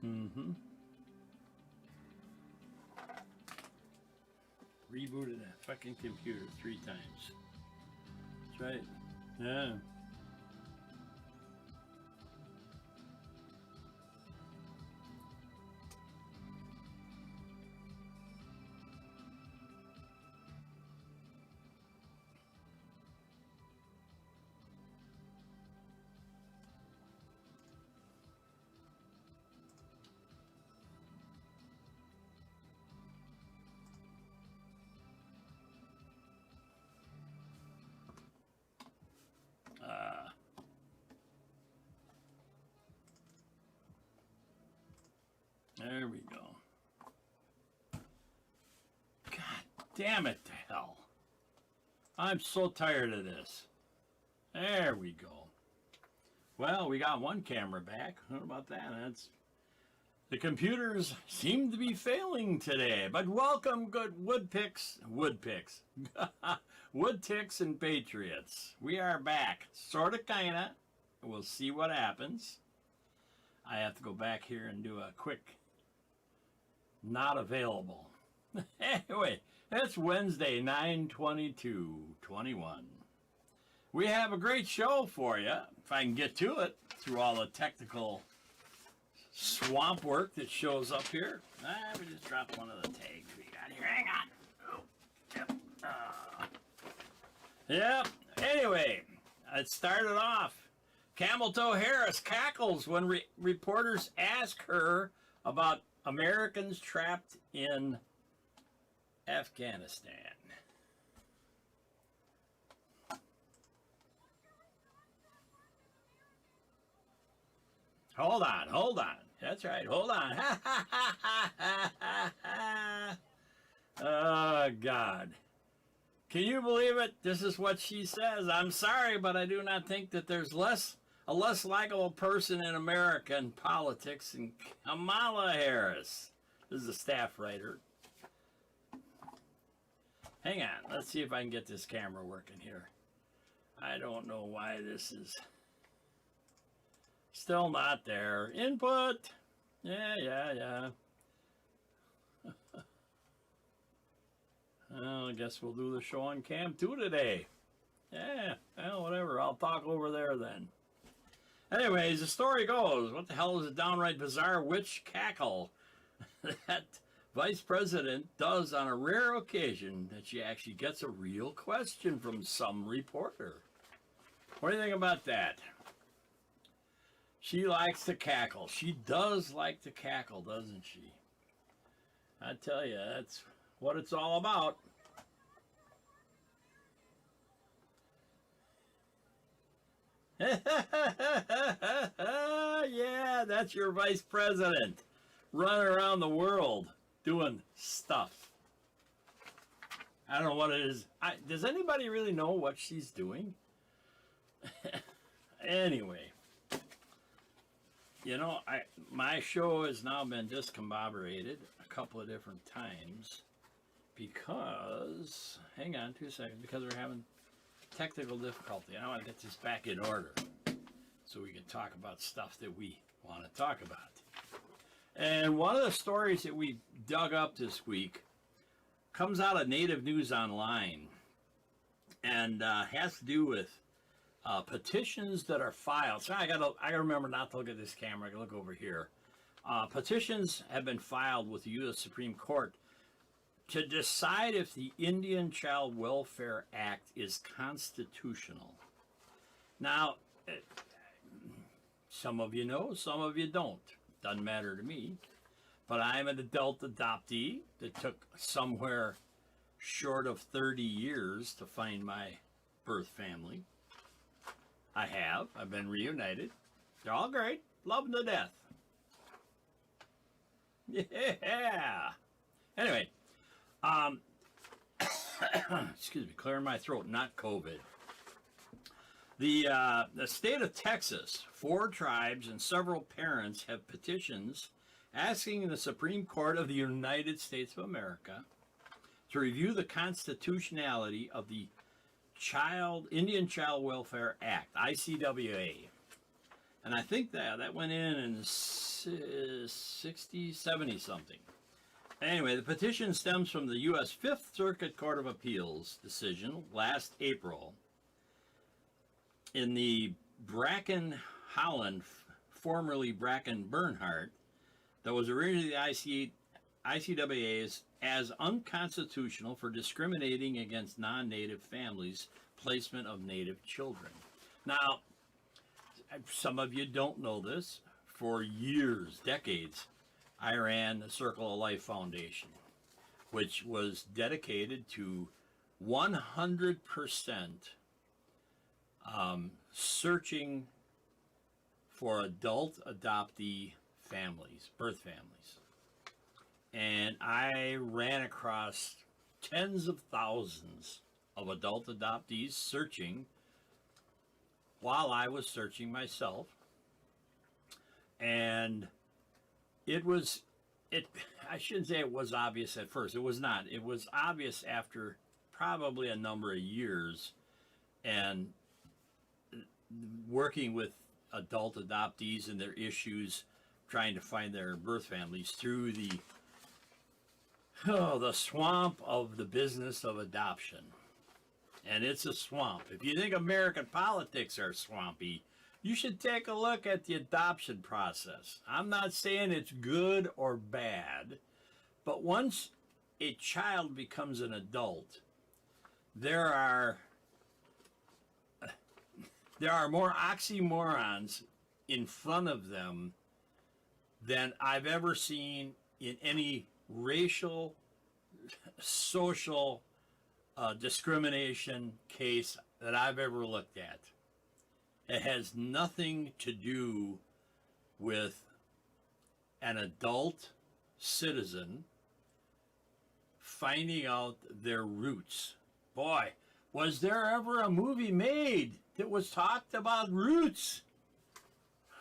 Mm-hmm. Rebooted that fucking computer 3 times. That's right. Yeah. There we go. God damn it to hell. I'm so tired of this. There we go. Well, we got one camera back. What about that? The computers seem to be failing today. But welcome, good woodticks and patriots. We are back. Sorta, kinda. We'll see what happens. I have to go back here and do a quick not available. Anyway, it's Wednesday, 9/22/21. We have a great show for you, if I can get to it, through all the technical swamp work that shows up here. We just dropped one of the tags we got here. Hang on. Oh, yep. Anyway, it started off. Camel Toe Harris cackles when reporters ask her about Americans trapped in Afghanistan. Hold on. That's right, hold on. Oh, God. Can you believe it? This is what she says. I'm sorry, but I do not think that there's a less likable person in American politics than Kamala Harris. This is a staff writer. Hang on. Let's see if I can get this camera working here. I don't know why this is still not there. Input. Yeah. Well, I guess we'll do the show on cam 2 today. Yeah, well, whatever. I'll talk over there then. Anyways, the story goes, what the hell is a downright bizarre witch cackle that Vice President does on a rare occasion that she actually gets a real question from some reporter? What do you think about that? She likes to cackle. She does like to cackle, doesn't she? I tell you, that's what it's all about. Yeah, that's your vice president running around the world doing stuff. I don't know what it is. Does anybody really know what she's doing? Anyway, you know, my show has now been discombobulated a couple of different times because, hang on 2 seconds, because we're having technical difficulty. I want to get this back in order so we can talk about stuff that we want to talk about. And one of the stories that we dug up this week comes out of Native News Online and has to do with petitions that are filed. So I gotta remember not to look at this camera. I gotta look over here. Petitions have been filed with the U.S. Supreme Court to decide if the Indian Child Welfare Act is constitutional. Now, some of you know, some of you don't. Doesn't matter to me. But I'm an adult adoptee that took somewhere short of 30 years to find my birth family. I've been reunited. They're all great. Love them to death. Yeah. Anyway, excuse me, clearing my throat, not COVID. The state of Texas, 4 tribes and several parents have petitions asking the Supreme Court of the United States of America to review the constitutionality of the Indian Child Welfare Act, ICWA. And I think that went in 60, 70 something. Anyway, the petition stems from the U.S. Fifth Circuit Court of Appeals decision last April in the Bracken-Holland, formerly Bracken-Bernhardt, that was originally the ICWA's as unconstitutional for discriminating against non-native families' placement of native children. Now, some of you don't know this. For years, decades, I ran the Circle of Life Foundation, which was dedicated to 100% searching for adult adoptee families, birth families. And I ran across tens of thousands of adult adoptees searching while I was searching myself. And I shouldn't say it was obvious at first. It was not. It was obvious after probably a number of years and working with adult adoptees and their issues, trying to find their birth families through the swamp of the business of adoption. And it's a swamp. If you think American politics are swampy, you should take a look at the adoption process. I'm not saying it's good or bad, but once a child becomes an adult, there are more oxymorons in front of them than I've ever seen in any racial, social discrimination case that I've ever looked at. It has nothing to do with an adult citizen finding out their roots. Boy, was there ever a movie made that was talked about roots?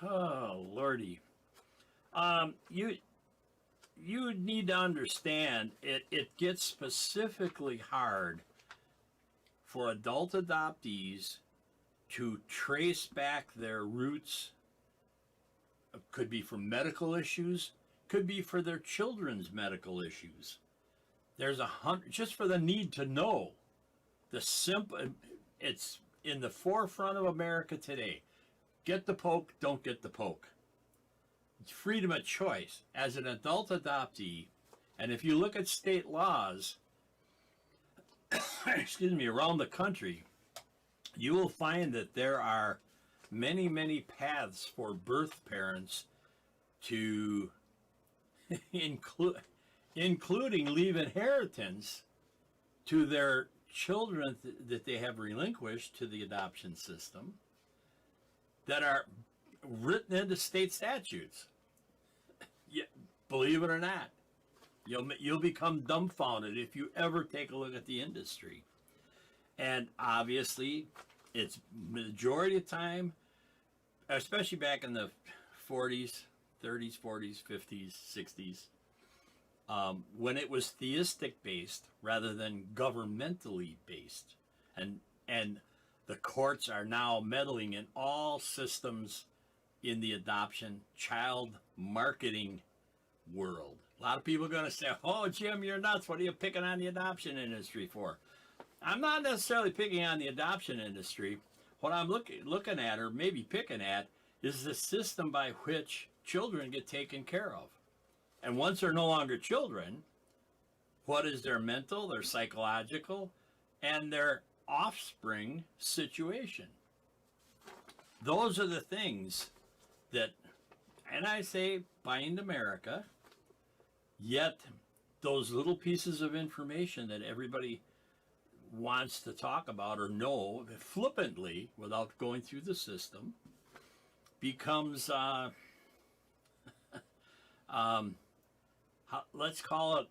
Oh, Lordy. You need to understand it gets specifically hard for adult adoptees to trace back their roots. It could be for medical issues, could be for their children's medical issues. There's just for the need to know. It's in the forefront of America today. Get the poke, don't get the poke. It's freedom of choice. As an adult adoptee, and if you look at state laws, around the country, you will find that there are many, many paths for birth parents to including leave inheritance to their children that they have relinquished to the adoption system that are written into state statutes. Yeah, believe it or not, you'll become dumbfounded if you ever take a look at the industry. And obviously, it's majority of time, especially back in the 40s, 30s, 40s, 50s, 60s, when it was theistic based rather than governmentally based. And the courts are now meddling in all systems in the adoption child marketing world. A lot of people are going to say, oh, Jim, you're nuts. What are you picking on the adoption industry for? I'm not necessarily picking on the adoption industry. What I'm looking at, or maybe picking at, is the system by which children get taken care of. And once they're no longer children, what is their mental, their psychological, and their offspring situation? Those are the things that, and I say bind America, yet those little pieces of information that everybody wants to talk about or know flippantly without going through the system becomes, let's call it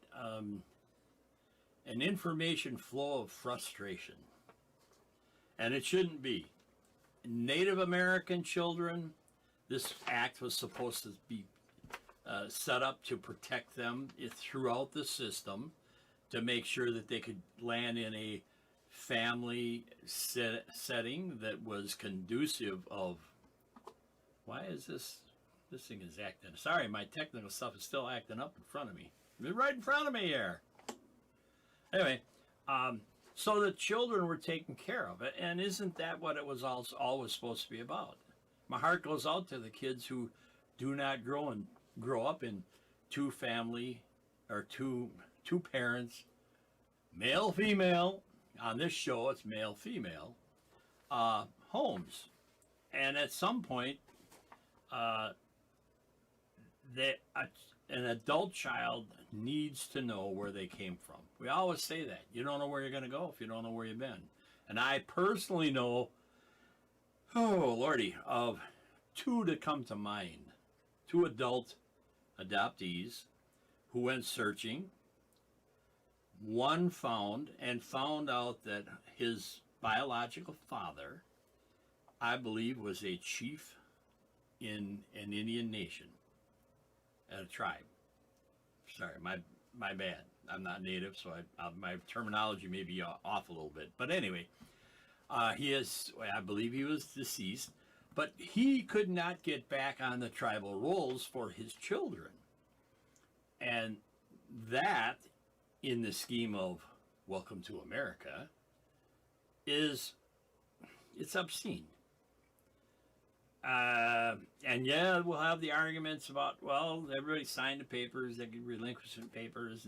an information flow of frustration. And it shouldn't be. Native American children, this act was supposed to be set up to protect them throughout the system, to make sure that they could land in a family setting that was conducive of, why is this This thing is acting. Sorry, my technical stuff is still acting up in front of me. Right in front of me here. Anyway, so the children were taken care of. And isn't that what it was always supposed to be about? My heart goes out to the kids who do not grow up in two family or two parents, male, female. On this show, it's male, female, homes. And at some point, an adult child needs to know where they came from. We always say that. You don't know where you're going to go if you don't know where you've been. And I personally know, oh, Lordy, of two that come to mind. Two adult adoptees who went searching. One found out that his biological father, I believe, was a chief in an Indian nation, at a tribe. Sorry, my bad. I'm not native, so my terminology may be off a little bit. But anyway, I believe he was deceased, but he could not get back on the tribal rolls for his children. And that, in the scheme of Welcome to America, it's obscene. And yeah, we'll have the arguments about, well, everybody signed the papers, they could relinquish the papers,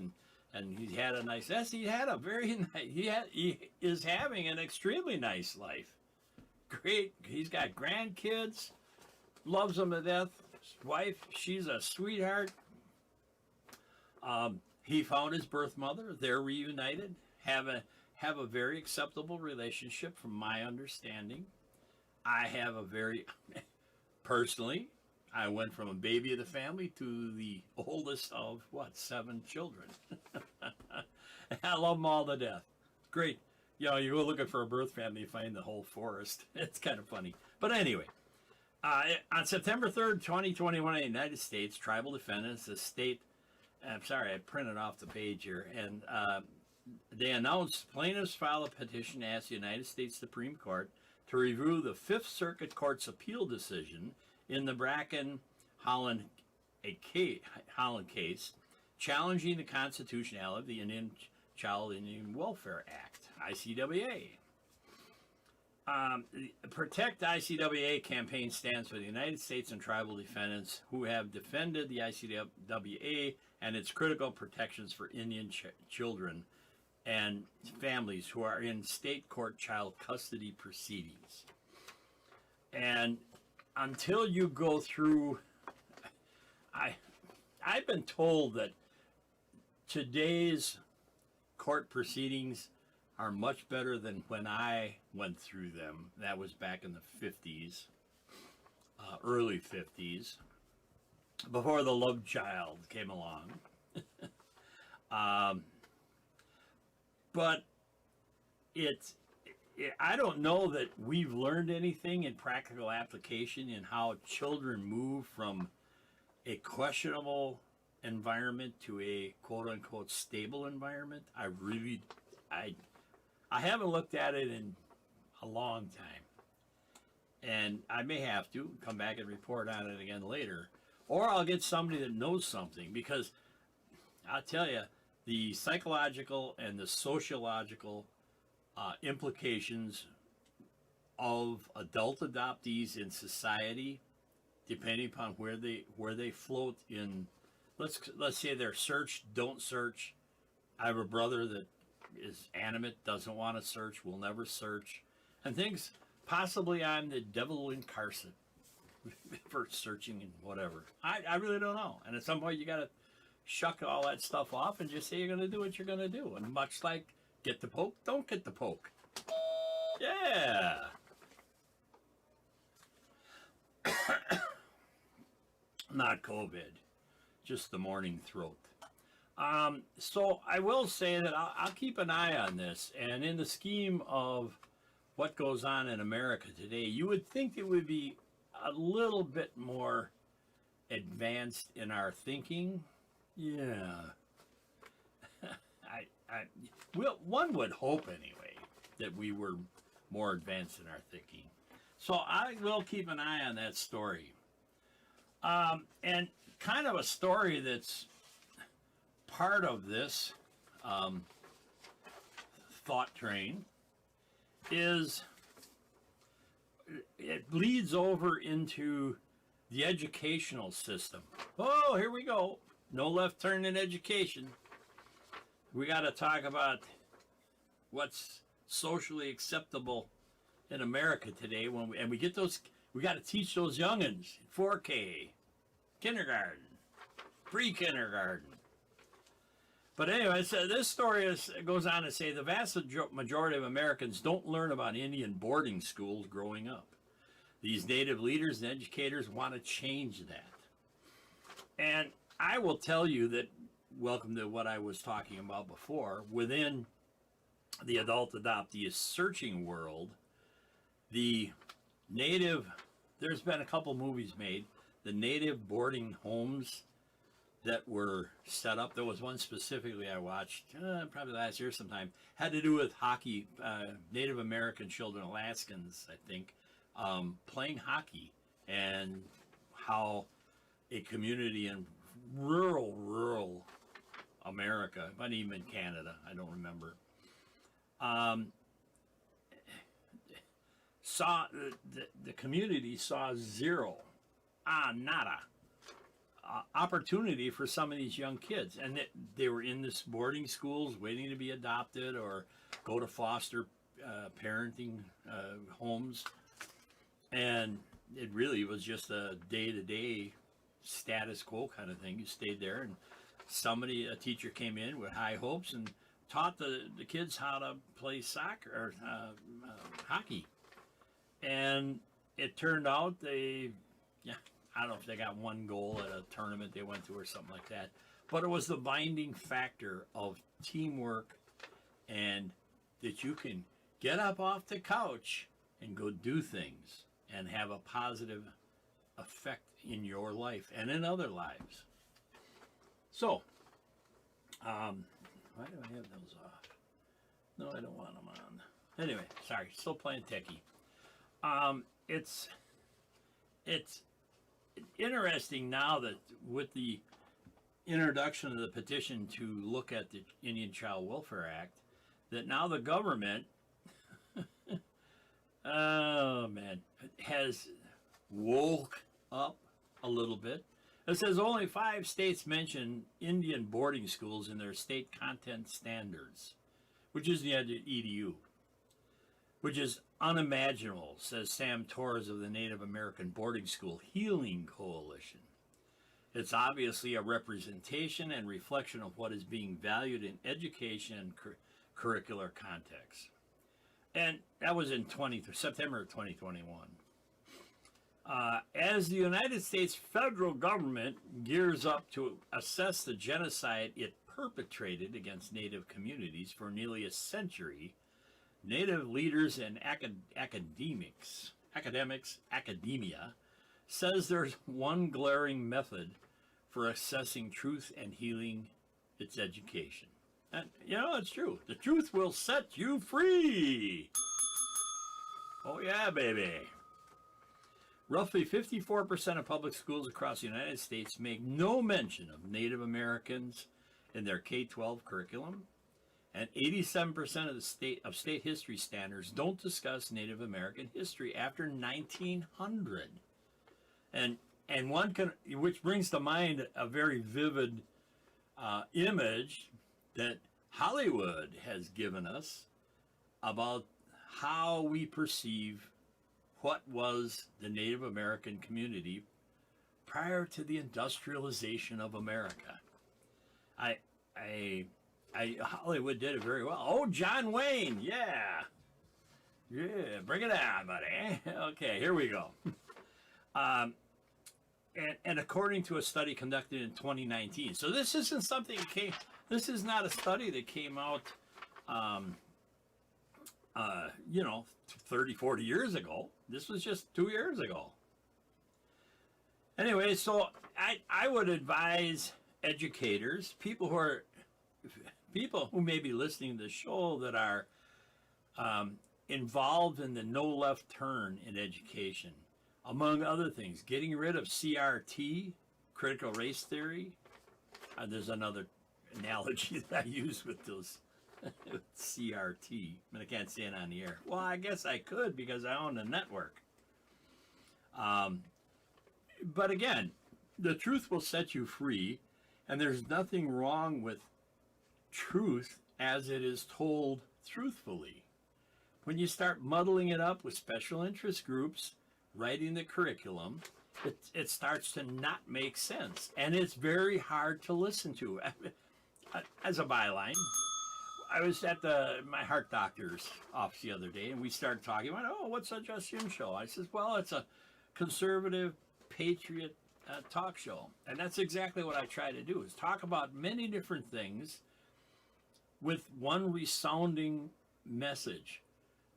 and he had a nice, yes, he had a very nice, he is having an extremely nice life. Great, he's got grandkids, loves them to death. His wife, she's a sweetheart. He found his birth mother. They're reunited. Have a very acceptable relationship, from my understanding. I have a very, personally, I went from a baby of the family to the oldest of, 7 children. I love them all to death. Great. You go looking for a birth family, you find the whole forest. It's kind of funny. But anyway, on September 3rd, 2021, in the United States, tribal defendants, I'm sorry, I printed off the page here, and they announced plaintiffs filed a petition to ask the United States Supreme Court to review the Fifth Circuit Court's appeal decision in the Bracken-Holland case, challenging the constitutionality of the Indian Child Indian Welfare Act, ICWA. Protect ICWA campaign stands for the United States and tribal defendants who have defended the ICWA and its critical protections for Indian children and families who are in state court child custody proceedings. And until you go through, I've been told that today's court proceedings are much better than when I went through them. That was back in the 50s, early 50s, before the love child came along. But I don't know that we've learned anything in practical application in how children move from a questionable environment to a quote-unquote stable environment. I haven't looked at it in a long time, and I may have to come back and report on it again later, or I'll get somebody that knows something, because I'll tell you, the psychological and the sociological implications of adult adoptees in society, depending upon where they float in, let's say they're search, don't search. I have a brother that is animate, doesn't want to search, will never search, and thinks possibly I'm the devil incarnate for searching and whatever. I really don't know. And at some point you got to shuck all that stuff off and just say you're going to do what you're going to do. And much like get the poke, don't get the poke. Yeah. Not COVID, just the morning throat. So I will say that I'll keep an eye on this. And in the scheme of what goes on in America today, you would think it would be a little bit more advanced in our thinking. Yeah. One would hope anyway that we were more advanced in our thinking. So I will keep an eye on that story. And kind of a story that's part of this thought train is it bleeds over into the educational system. Oh, here we go. No left turn in education. We got to talk about what's socially acceptable in America today. And we get those, we got to teach those youngins 4K, kindergarten, pre-kindergarten. But anyway, so this story goes on to say the vast majority of Americans don't learn about Indian boarding schools growing up. These native leaders and educators want to change that. And I will tell you that, welcome to what I was talking about before, within the adult adoptee searching world, the native, there's been a couple movies made, the native boarding homes that were set up. There was one specifically I watched probably last year sometime, had to do with hockey, Native American children, Alaskans, I think, playing hockey, and how a community in rural America, but even Canada, I don't remember, saw the community saw zero, nada, opportunity for some of these young kids, and they were in this boarding schools waiting to be adopted or go to foster parenting homes, and it really was just a day-to-day status quo kind of thing. You stayed there, and a teacher came in with high hopes and taught the kids how to play soccer or hockey, and it turned out I don't know if they got one goal at a tournament they went to or something like that, but it was the binding factor of teamwork, and that you can get up off the couch and go do things and have a positive effect in your life and in other lives. So, why do I have those off? No, I don't want them on. Anyway, sorry, still playing techie. It's interesting now that with the introduction of the petition to look at the Indian Child Welfare Act, that now the government, oh man, has woke up a little bit. It says only 5 states mention Indian boarding schools in their state content standards, which is the EDU, which is unimaginable, says Sam Torres of the Native American Boarding School Healing Coalition. It's obviously a representation and reflection of what is being valued in education and curricular context. And that was in September of 2021. As the United States federal government gears up to assess the genocide it perpetrated against Native communities for nearly a century, Native leaders and academia says there's one glaring method for assessing truth and healing: its education. And, it's true. The truth will set you free. Oh, yeah, baby. Roughly 54% of public schools across the United States make no mention of Native Americans in their K-12 curriculum, and 87% of the state history standards don't discuss Native American history after 1900. And one can, which brings to mind a very vivid image that Hollywood has given us about how we perceive what was the Native American community prior to the industrialization of America. Hollywood did it very well. Oh, John Wayne, yeah, bring it on, buddy. Okay, here we go. And according to a study conducted in 2019, so this isn't something this is not a study that came out, 30, 40 years ago. This was just 2 years ago. Anyway, so I would advise educators, people who may be listening to the show that are involved in the no left turn in education, among other things, getting rid of CRT, critical race theory. There's another analogy that I use with those with CRT, but I can't say it on the air. Well, I guess I could because I own a network. But again, the truth will set you free, and there's nothing wrong with truth as it is told truthfully. When you start muddling it up with special interest groups, writing the curriculum, it starts to not make sense, and it's very hard to listen to. As a byline, I was at my heart doctor's office the other day, and we started talking about, oh, what's a JustJim Show? I says, well, it's a conservative Patriot talk show, and that's exactly what I try to do, is talk about many different things with one resounding message.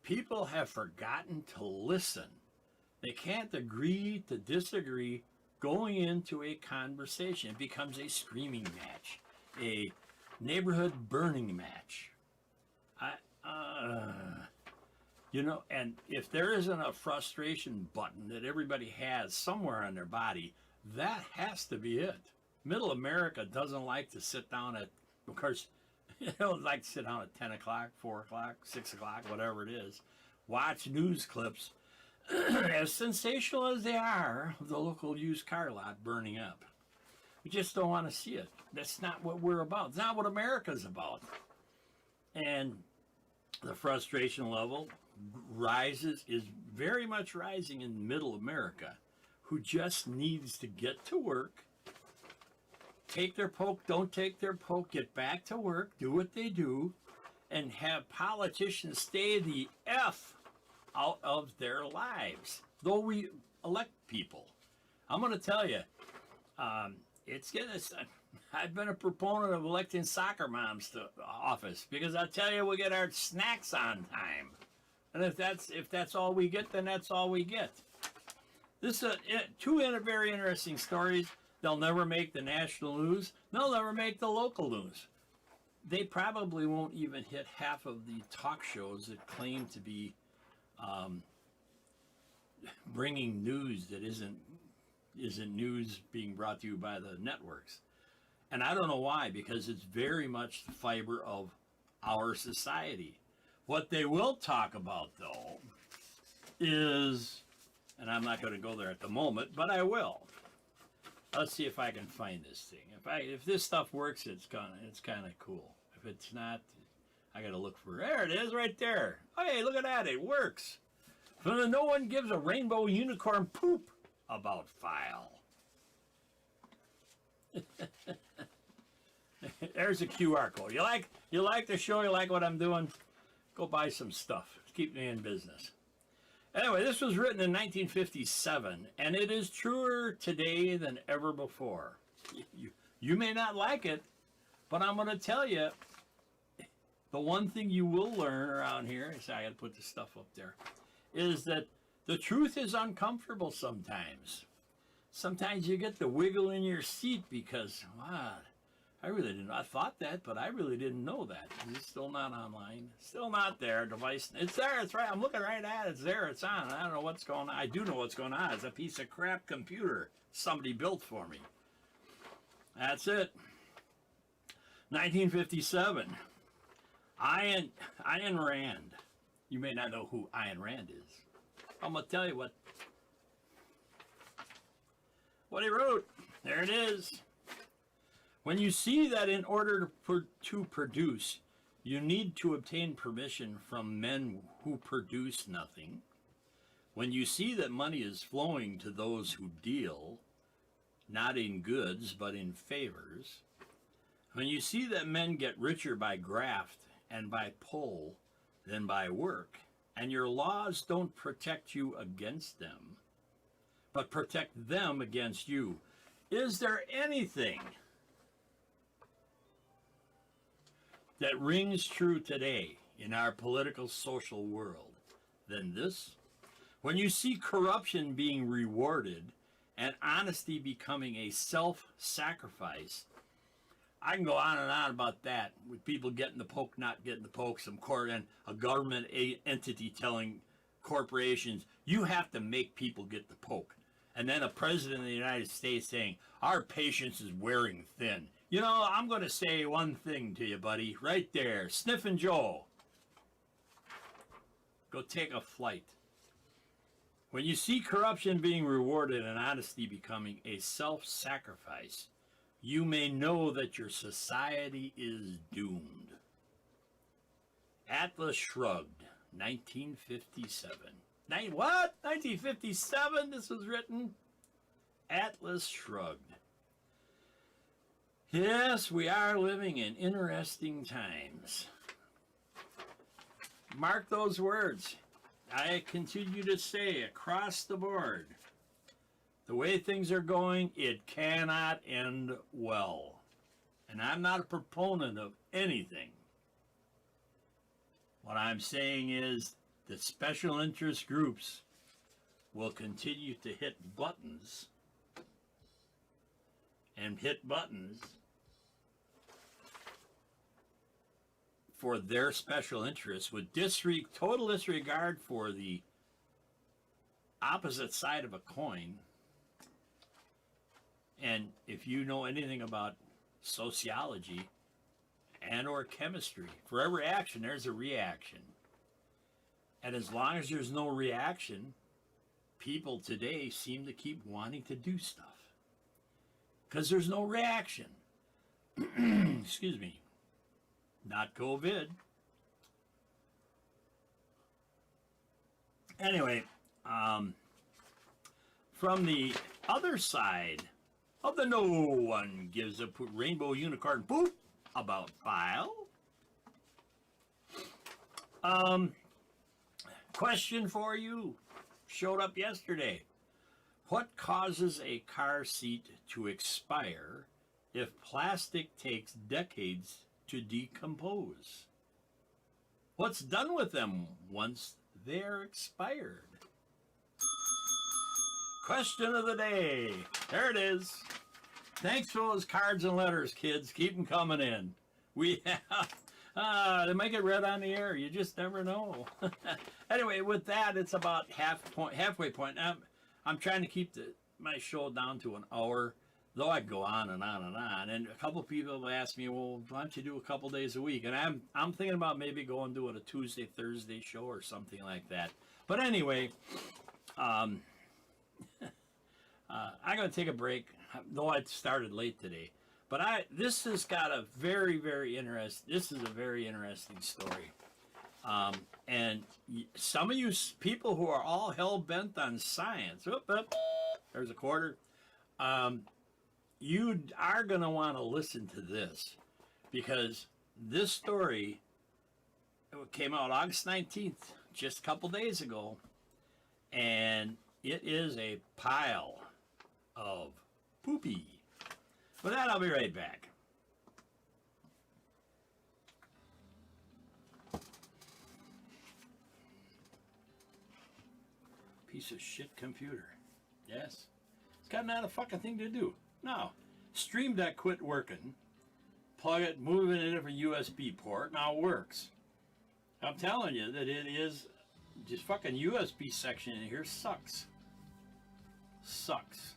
People have forgotten to listen. They can't agree to disagree going into a conversation. It becomes a screaming match, a neighborhood burning match. And if there isn't a frustration button that everybody has somewhere on their body, that has to be it. Middle America doesn't like to sit down of course, they don't like to sit down at 10 o'clock, 4 o'clock, 6 o'clock, whatever it is, watch news clips, as sensational as they are, of the local used car lot burning up. We just don't want to see it. That's not what we're about. It's not what America's about. And the frustration level is very much rising in middle America, who just needs to get to work, take their poke, don't take their poke, get back to work, do what they do, and have politicians stay the F out of their lives, though we elect people. I'm going to tell you, I've been a proponent of electing soccer moms to office, because I tell you, we get our snacks on time, and if that's all we get, then that's all we get. This is two very interesting stories. They'll never make the national news. They'll never make the local news. They probably won't even hit half of the talk shows that claim to be bringing news that isn't news being brought to you by the networks. And I don't know why, because it's very much the fiber of our society. What they will talk about, though, is, and I'm not going to go there at the moment, but I will. Let's see if I can find this thing. If this stuff works, it's kind of cool. If it's not, I got to look for. There it is, right there. Hey, look at that! It works. No one gives a rainbow unicorn poop about file. There's a QR code. You like the show? You like what I'm doing? Go buy some stuff. Keep me in business. Anyway, this was written in 1957, and it is truer today than ever before. You may not like it, but I'm going to tell you, the one thing you will learn around here, I got to put this stuff up there, is that the truth is uncomfortable sometimes. Sometimes you get the wiggle in your seat because, wow, I thought that, but I really didn't know that. It's still not online. Still not there. Device, it's there, it's right. I'm looking right at it. It's there, it's on. I don't know what's going on. I do know what's going on. It's a piece of crap computer somebody built for me. That's it. 1957. Ayn Rand. You may not know who Ayn Rand is. I'm going to tell you what he wrote. There it is. When you see that in order to produce, you need to obtain permission from men who produce nothing, when you see that money is flowing to those who deal, not in goods but in favors, when you see that men get richer by graft and by pull than by work, and your laws don't protect you against them, but protect them against you, is there anything that rings true today in our political social world than this? When you see corruption being rewarded and honesty becoming a self-sacrifice, I can go on and on about that, with people getting the poke, not getting the poke, some court and a government entity telling corporations, You have to make people get the poke. And then a president of the United States saying, our patience is wearing thin. You know, I'm going to say one thing to you, buddy, right there. Sniffin' Joe. Go take a flight. When you see corruption being rewarded and honesty becoming a self-sacrifice, you may know that your society is doomed. Atlas Shrugged, 1957. What? 1957 this was written? Atlas Shrugged. Yes, we are living in interesting times. Mark those words. I continue to say across the board, the way things are going, it cannot end well. And I'm not a proponent of anything. What I'm saying is the special interest groups will continue to hit buttons and hit buttons for their special interests with total disregard for the opposite side of a coin. And if you know anything about sociology and or chemistry, for every action there's a reaction. And as long as there's no reaction, people today seem to keep wanting to do stuff because there's no reaction. Excuse me. Not COVID. Anyway, from the other side of the no one gives a rainbow unicorn poop about file. Question for you. Showed up yesterday. What causes a car seat to expire if plastic takes decades to decompose? What's done with them once they're expired? Question of the day. There it is. Thanks for those cards and letters, kids. Keep them coming in. We have, they might get read on the air. You just never know. Anyway, with that, it's about halfway point. I'm trying to keep my show down to an hour, though I go on and on and on. And a couple people have asked me, well, why don't you do a couple days a week? And I'm thinking about maybe doing a Tuesday, Thursday show or something like that. But anyway, I'm going to take a break, though I started late today. But this has got a very, very this is a very interesting story. And some of you people who are all hell-bent on science, there's a quarter, you are going to want to listen to this, because this story came out August 19th, just a couple days ago, and it is a pile of poopy. With that, I'll be right back. Piece of shit computer. Yes. It's got not a fucking thing to do. No. Stream Deck quit working. Plug it, move it in a different USB port. Now it works. I'm telling you that it is just fucking USB section in here sucks. Sucks.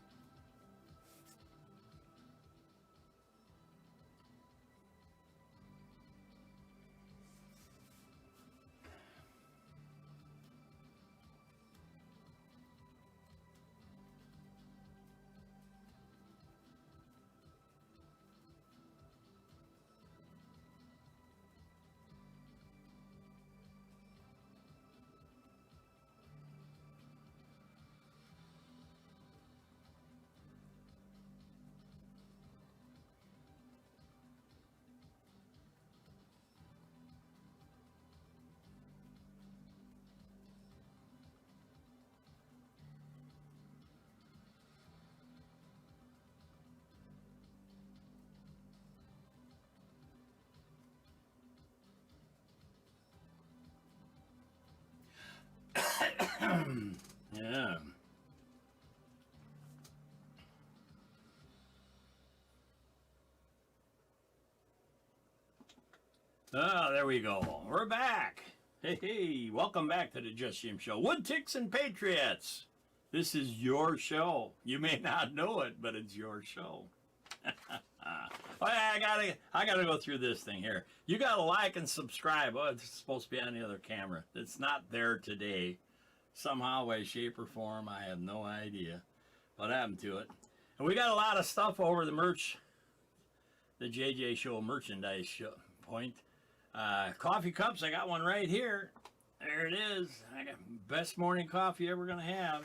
Yeah. Oh, there we go. We're back. Hey, welcome back to the Just Jim Show. Wood Ticks and Patriots. This is your show. You may not know it, but it's your show. Oh, yeah, I gotta go through this thing here. You gotta like and subscribe. Oh, it's supposed to be on the other camera. It's not there today. Somehow, way, shape, or form, I have no idea what happened to it. And we got a lot of stuff over the merch, the JJ Show merchandise point. Coffee cups, I got one right here. There it is. I got best morning coffee ever gonna have.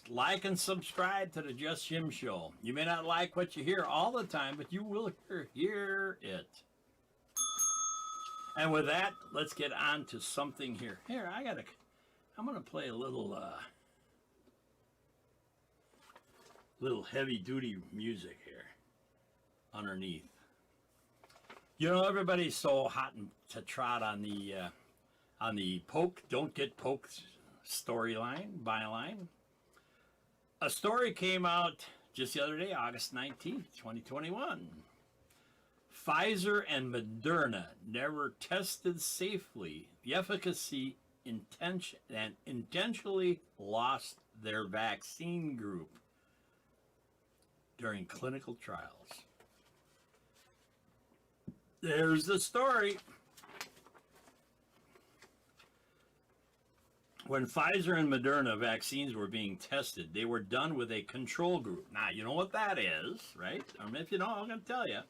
Like and subscribe to the Just Jim Show. You may not like what you hear all the time, but you will hear it. And with that, let's get on to something here. Here, I'm gonna play a little heavy duty music here underneath. You know, everybody's so hot to trot on the poke, don't get poked storyline, byline. A story came out just the other day, August 19th, 2021. Pfizer and Moderna never tested safely the efficacy and intentionally lost their vaccine group during clinical trials. There's the story. When Pfizer and Moderna vaccines were being tested, they were done with a control group. Now, you know what that is, right? If you don't, I'm going to tell you.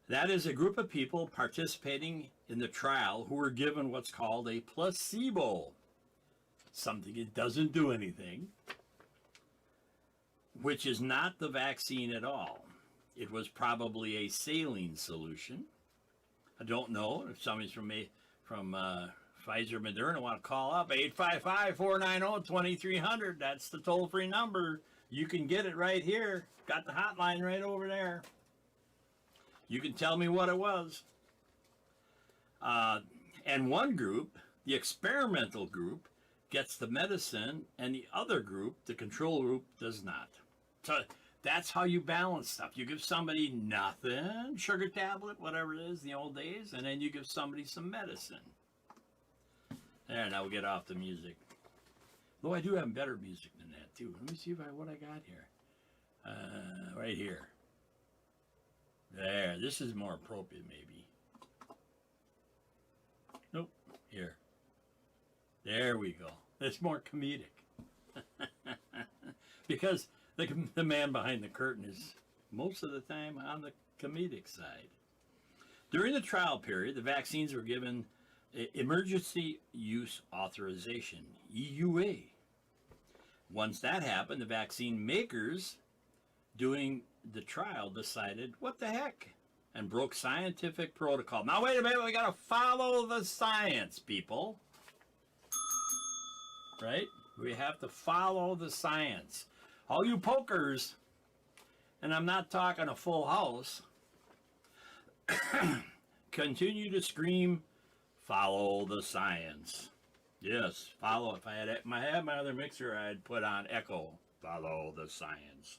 That is a group of people participating in the trial who were given what's called a placebo. Something that doesn't do anything, which is not the vaccine at all. It was probably a saline solution. I don't know if somebody's from Pfizer, Moderna want to call up 855-490-2300. That's the toll-free number. You can get it right here. Got the hotline right over there. You can tell me what it was. And one group, the experimental group, gets the medicine, and the other group, the control group, does not. So that's how you balance stuff. You give somebody nothing, sugar tablet, whatever it is, in the old days, and then you give somebody some medicine. There, now we'll get off the music. Though I do have better music than that, too. Let me see what I got here. Right here. There, this is more appropriate, maybe. Nope, here. There we go. It's more comedic. Because the man behind the curtain is most of the time on the comedic side. During the trial period, the vaccines were given Emergency Use Authorization, EUA. Once that happened, the vaccine makers doing the trial decided, what the heck, and broke scientific protocol. Now, wait a minute, we got to follow the science, people. Right? We have to follow the science. All you pokers, and I'm not talking a full house, continue to scream, follow the science. Yes, follow. If I had my other mixer, I'd put on echo. Follow the science.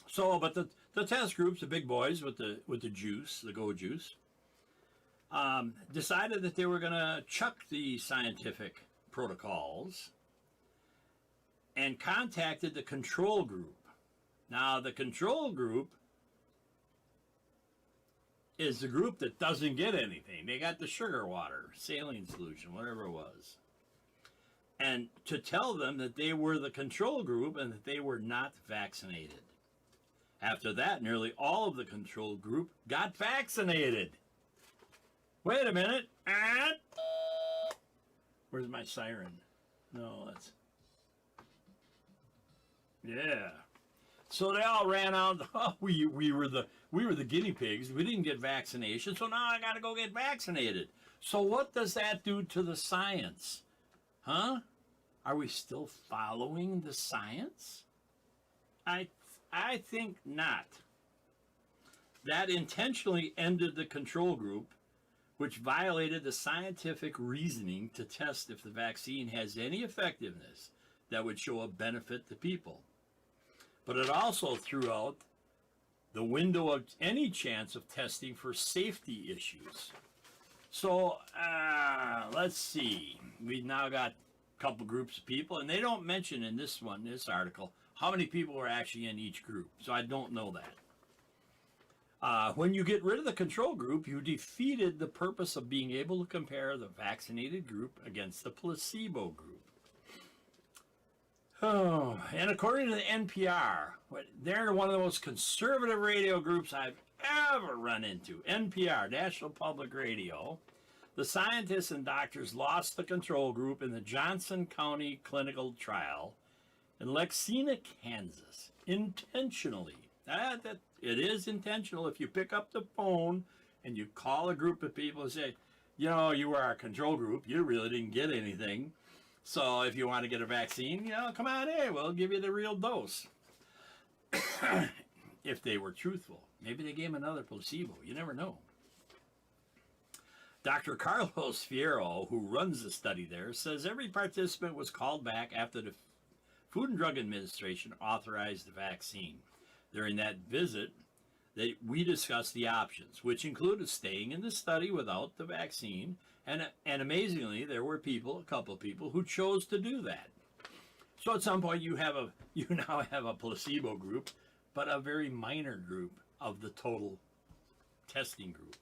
So, but the test groups, the big boys with the juice, the go juice, decided that they were going to chuck the scientific protocols and contacted the control group. Now, the control group is the group that doesn't get anything. They got the sugar water, saline solution, whatever it was. And to tell them that they were the control group and that they were not vaccinated. After that, nearly all of the control group got vaccinated. Wait a minute. Where's my siren? No, that's... Yeah. So they all ran out. Oh, we were the guinea pigs. We didn't get vaccination, so now I got to go get vaccinated. So what does that do to the science? Huh? Are we still following the science? I think not. That intentionally ended the control group, which violated the scientific reasoning to test if the vaccine has any effectiveness that would show a benefit to people. But it also threw out the window of any chance of testing for safety issues. So let's see. We've now got a couple groups of people, and they don't mention in this article, how many people are actually in each group. So I don't know that. When you get rid of the control group, you defeated the purpose of being able to compare the vaccinated group against the placebo group. Oh, and according to the NPR, they're one of the most conservative radio groups I've ever run into. NPR, National Public Radio. The scientists and doctors lost the control group in the Johnson County clinical trial in Lexington, Kansas, intentionally. It is intentional. If you pick up the phone and you call a group of people and say, you know, you were our control group, you really didn't get anything. So if you want to get a vaccine, you know, come on in, we'll give you the real dose. If they were truthful. Maybe they gave him another placebo. You never know. Dr. Carlos Fierro, who runs the study there, says every participant was called back after the Food and Drug Administration authorized the vaccine. During that visit, we discussed the options, which included staying in the study without the vaccine, and amazingly, there were a couple of people, who chose to do that. So at some point, you now have a placebo group, but a very minor group of the total testing group.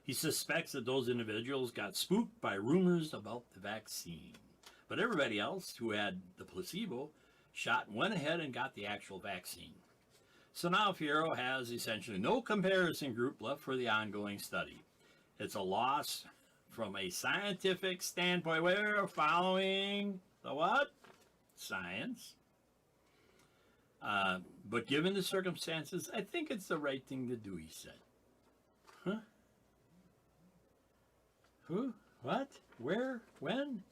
He suspects that those individuals got spooked by rumors about the vaccine. But everybody else who had the placebo shot went ahead and got the actual vaccine. So now Fierro has essentially no comparison group left for the ongoing study. It's a loss from a scientific standpoint. We're following the what? Science. But given the circumstances, I think it's the right thing to do, he said. Huh? Who? What? Where? When?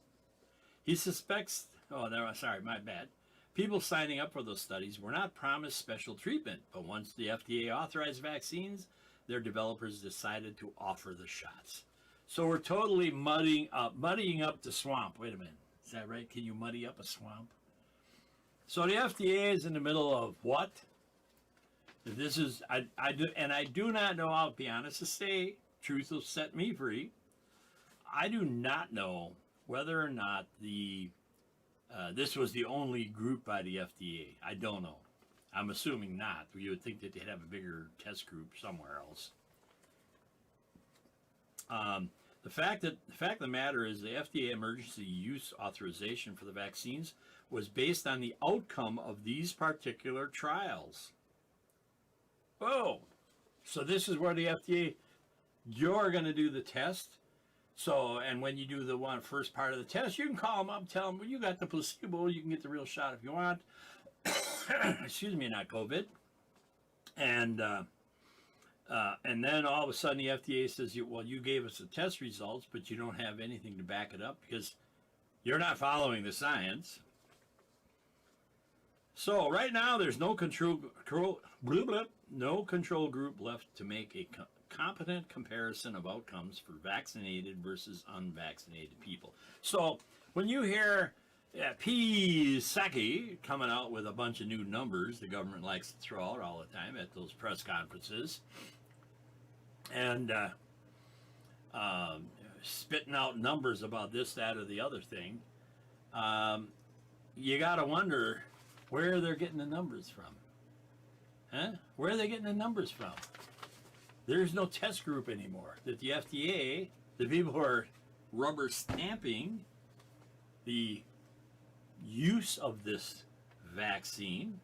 He suspects, sorry, my bad. People signing up for those studies were not promised special treatment, but once the FDA authorized vaccines, their developers decided to offer the shots. So we're totally muddying up the swamp. Wait a minute. Is that right? Can you muddy up a swamp? So the FDA is in the middle of what? This is, I do not know, I'll be honest to say, truth will set me free. I do not know whether or not this was the only group by the FDA. I don't know. I'm assuming not. You would think that they'd have a bigger test group somewhere else. The fact of the matter is the FDA emergency use authorization for the vaccines was based on the outcome of these particular trials. Oh, so this is where the FDA, you're going to do the test. So, and when you do the first part of the test, you can call them up, tell them, well, you got the placebo, you can get the real shot if you want. Excuse me, not COVID. And then all of a sudden the FDA says, well, you gave us the test results, but you don't have anything to back it up because you're not following the science. So right now there's no control group left to make a competent comparison of outcomes for vaccinated versus unvaccinated people. So when you hear P. Saki coming out with a bunch of new numbers the government likes to throw out all the time at those press conferences, and spitting out numbers about this, that, or the other thing, you got to wonder where they're getting the numbers from. Huh? Where are they getting the numbers from? There's no test group anymore. That the FDA, the people who are rubber stamping the use of this vaccine.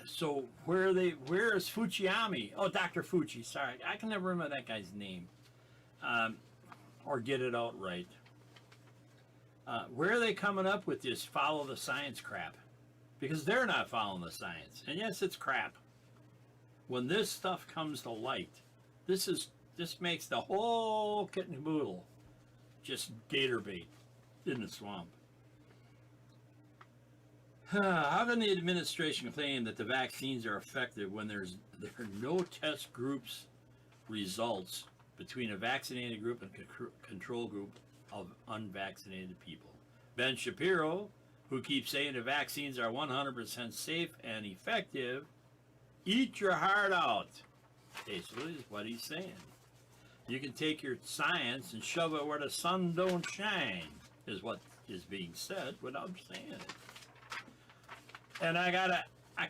So where is Fujiyama? Oh, Dr. Fuji, sorry. I can never remember that guy's name. Or get it out right. Where are they coming up with this follow the science crap? Because they're not following the science. And yes, it's crap. When this stuff comes to light, this makes the whole kit and caboodle just gator bait in the swamp. How can the administration claim that the vaccines are effective when there are no test groups results between a vaccinated group and control group of unvaccinated people? Ben Shapiro, who keeps saying the vaccines are 100% safe and effective, eat your heart out. Basically, is what he's saying. You can take your science and shove it where the sun don't shine, is what is being said without saying it. And I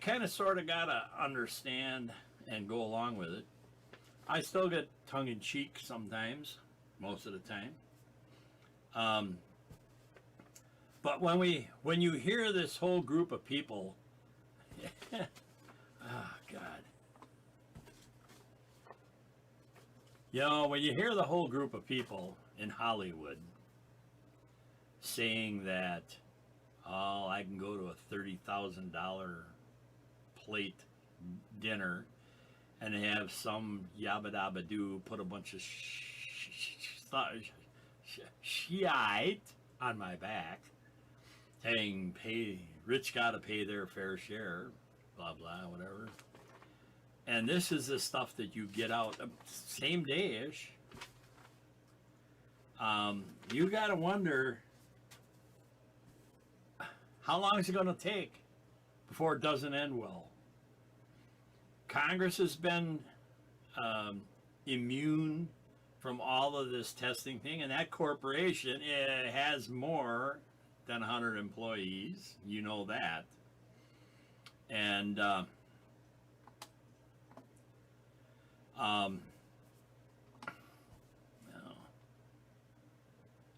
kind of sort of gotta understand and go along with it. I still get tongue-in-cheek sometimes, most of the time. But when you hear this whole group of people, oh God. You know, when you hear the whole group of people in Hollywood saying that, oh, I can go to a $30,000 plate dinner and have some yabba dabba doo put a bunch of shite on my back, saying rich gotta pay their fair share, blah blah, whatever. And this is the stuff that you get out same day-ish. You gotta wonder, how long is it gonna take before it doesn't end well? Congress has been immune from all of this testing thing, and that corporation has more than 100 employees. You know that. And no.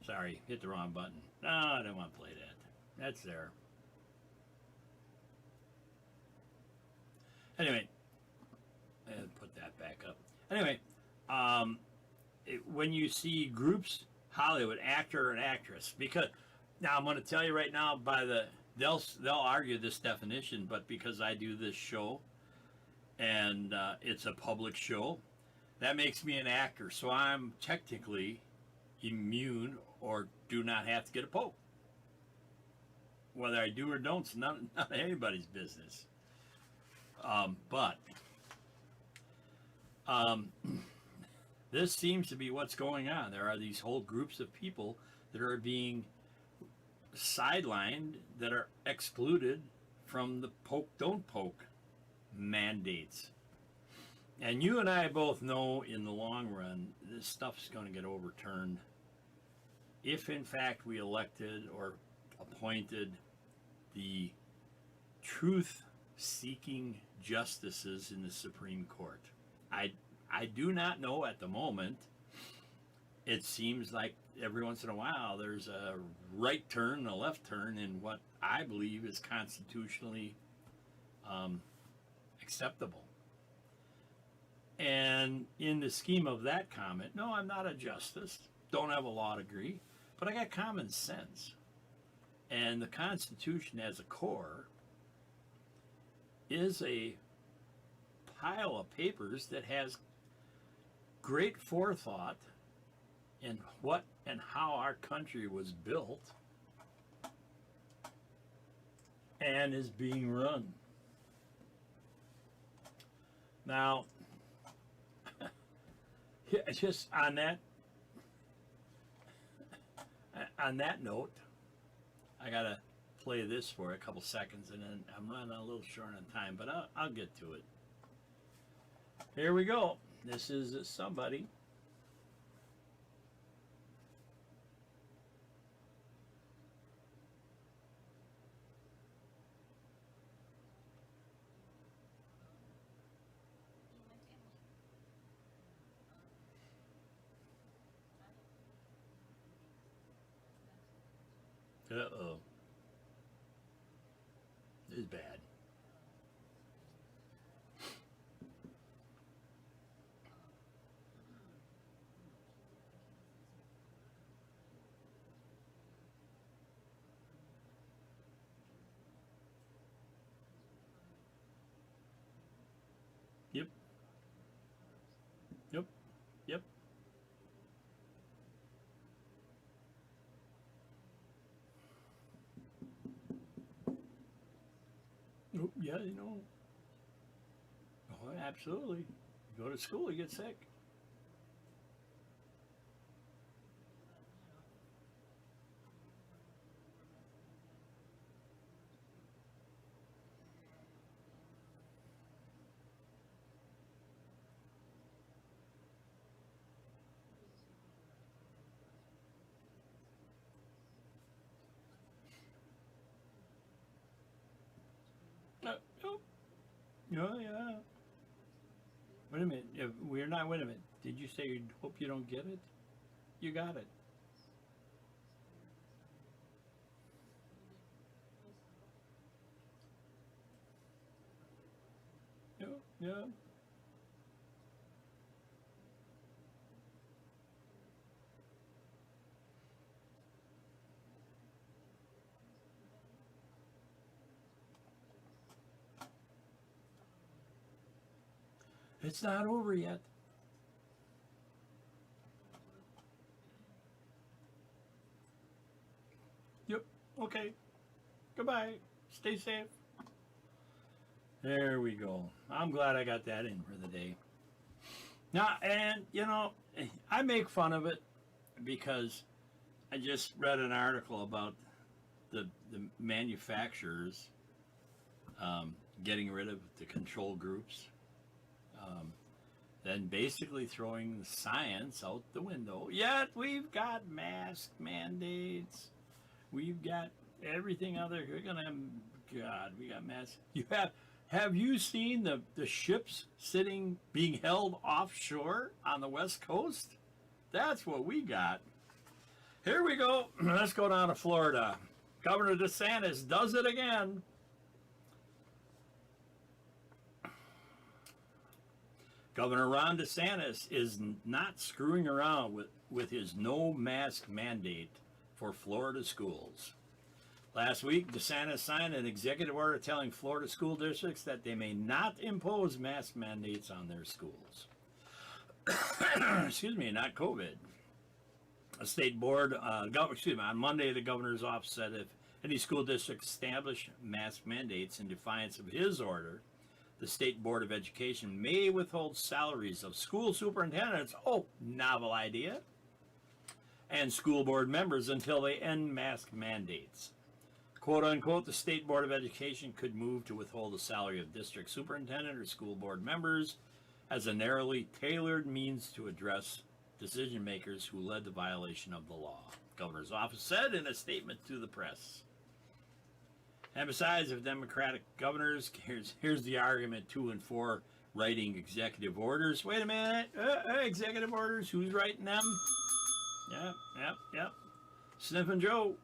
Sorry, hit the wrong button. No, I don't want to play that. That's there. Anyway, and put that back up. Anyway, when you see groups, Hollywood, actor and actress, because now I'm going to tell you right now, they'll argue this definition, but because I do this show and it's a public show, that makes me an actor, so I'm technically immune or do not have to get a poke. Whether I do or don't, it's not anybody's business. But this seems to be what's going on. There are these whole groups of people that are being sidelined, that are excluded from the poke don't poke mandates. And you and I both know in the long run this stuff's going to get overturned if in fact we elected or appointed the truth-seeking justices in the Supreme Court. I do not know at the moment. It seems like every once in a while there's a right turn and a left turn in what I believe is constitutionally acceptable. And in the scheme of that comment, no, I'm not a justice, don't have a law degree, but I got common sense. And the Constitution as a core is a pile of papers that has great forethought in what and how our country was built and is being run. Now, just on that note, I gotta play this for a couple seconds, and then I'm running a little short on time, but I'll get to it. Here we go. This is somebody. Uh-oh. This is bad. Yep. Yep. Yep. Oh, yeah, you know. Oh, absolutely. You go to school, you get sick. Oh, yeah. Wait a minute. If we're not, wait a minute. Did you say you hope you don't get it? You got it. Yeah, yeah. It's not over yet. Yep. Okay. Goodbye. Stay safe. There we go. I'm glad I got that in for the day. Now, and I make fun of it because I just read an article about the manufacturers getting rid of the control groups, um, then basically throwing the science out the window. Yet we've got mask mandates. We've got everything other. We're gonna have, God, we got masks. Have you seen the ships being held offshore on the West Coast? That's what we got. Here we go. Let's go down to Florida. Governor DeSantis does it again. Governor Ron DeSantis is not screwing around with his no mask mandate for Florida schools. Last week, DeSantis signed an executive order telling Florida school districts that they may not impose mask mandates on their schools. Excuse me, not COVID. A state board, on Monday, the governor's office said if any school district establish mask mandates in defiance of his order, the State Board of Education may withhold salaries of school superintendents, novel idea, and school board members until they end mask mandates. Quote unquote, the State Board of Education could move to withhold the salary of district superintendent or school board members as a narrowly tailored means to address decision makers who led the violation of the law, governor's office said in a statement to the press. And besides, if Democratic governors, here's the argument 2 and 4, writing executive orders. Wait a minute, executive orders, who's writing them? Yep. Sniffing Joe.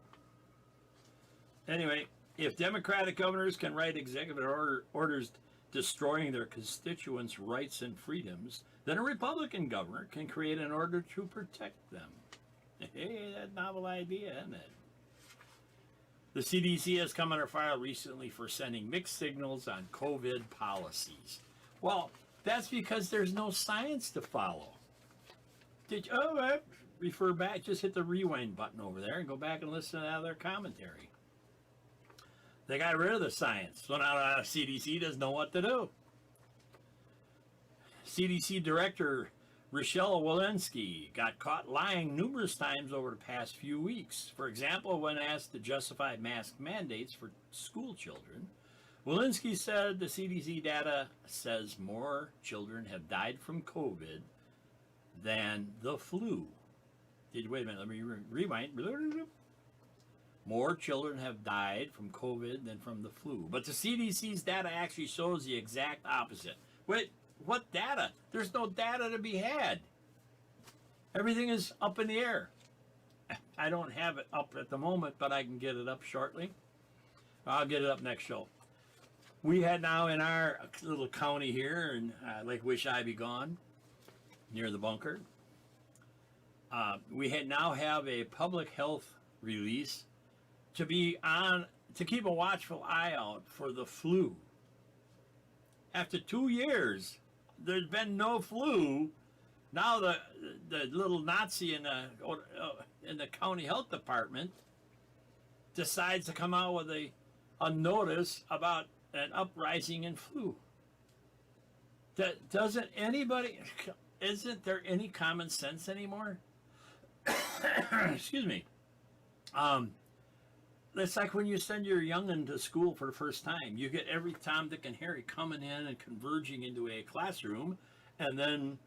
Anyway, if Democratic governors can write executive orders destroying their constituents' rights and freedoms, then a Republican governor can create an order to protect them. Hey, that novel idea, isn't it? The CDC has come under fire recently for sending mixed signals on COVID policies. Well, that's because there's no science to follow. Refer back, just hit the rewind button over there and go back and listen to their commentary. They got rid of the science, so now CDC doesn't know what to do. CDC Director Rochelle Walensky got caught lying numerous times over the past few weeks. For example, when asked to justify mask mandates for school children, Walensky said the CDC data says more children have died from COVID than the flu. Wait a minute, let me rewind. More children have died from COVID than from the flu. But the CDC's data actually shows the exact opposite. Wait, what data? There's no data to be had. Everything is up in the air. I don't have it up at the moment, but I can get it up shortly. I'll get it up next show. We had now in our little county here in Lake Wish I Be Gone, near the bunker, we now have a public health release to keep a watchful eye out for the flu. After 2 years, there's been no flu. Now the little Nazi in the county health department decides to come out with a notice about an uprising in flu. Isn't there any common sense anymore? Excuse me. It's like when you send your young'un to school for the first time. You get every Tom, Dick, and Harry coming in and converging into a classroom, and then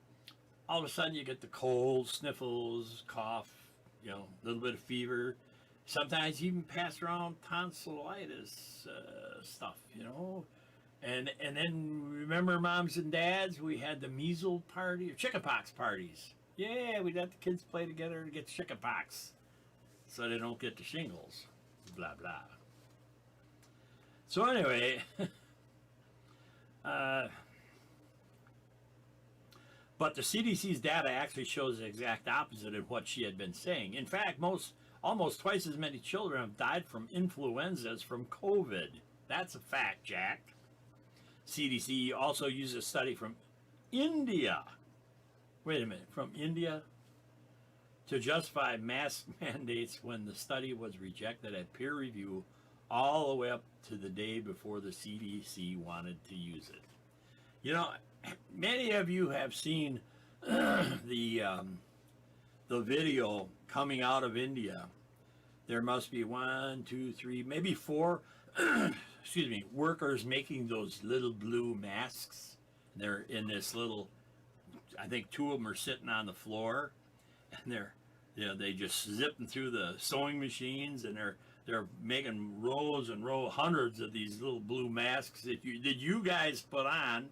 all of a sudden you get the cold, sniffles, cough, a little bit of fever. Sometimes you even pass around tonsillitis stuff, And then remember, moms and dads, we had the measles party or chickenpox parties. Yeah, we let the kids play together to get chickenpox, so they don't get the shingles. Blah blah. So anyway, but the CDC's data actually shows the exact opposite of what she had been saying. In fact, almost twice as many children have died from influenza as from COVID. That's a fact, Jack. CDC also used a study from India. Wait a minute, from India to justify mask mandates when the study was rejected at peer review all the way up to the day before the CDC wanted to use it. You know, many of you have seen the video coming out of India. There must be 1, 2, 3, maybe 4 excuse me, workers making those little blue masks. They're in this little, I think 2 of them are sitting on the floor, and they just zipping through the sewing machines, and they're making rows and rows, hundreds of these little blue masks that you guys put on.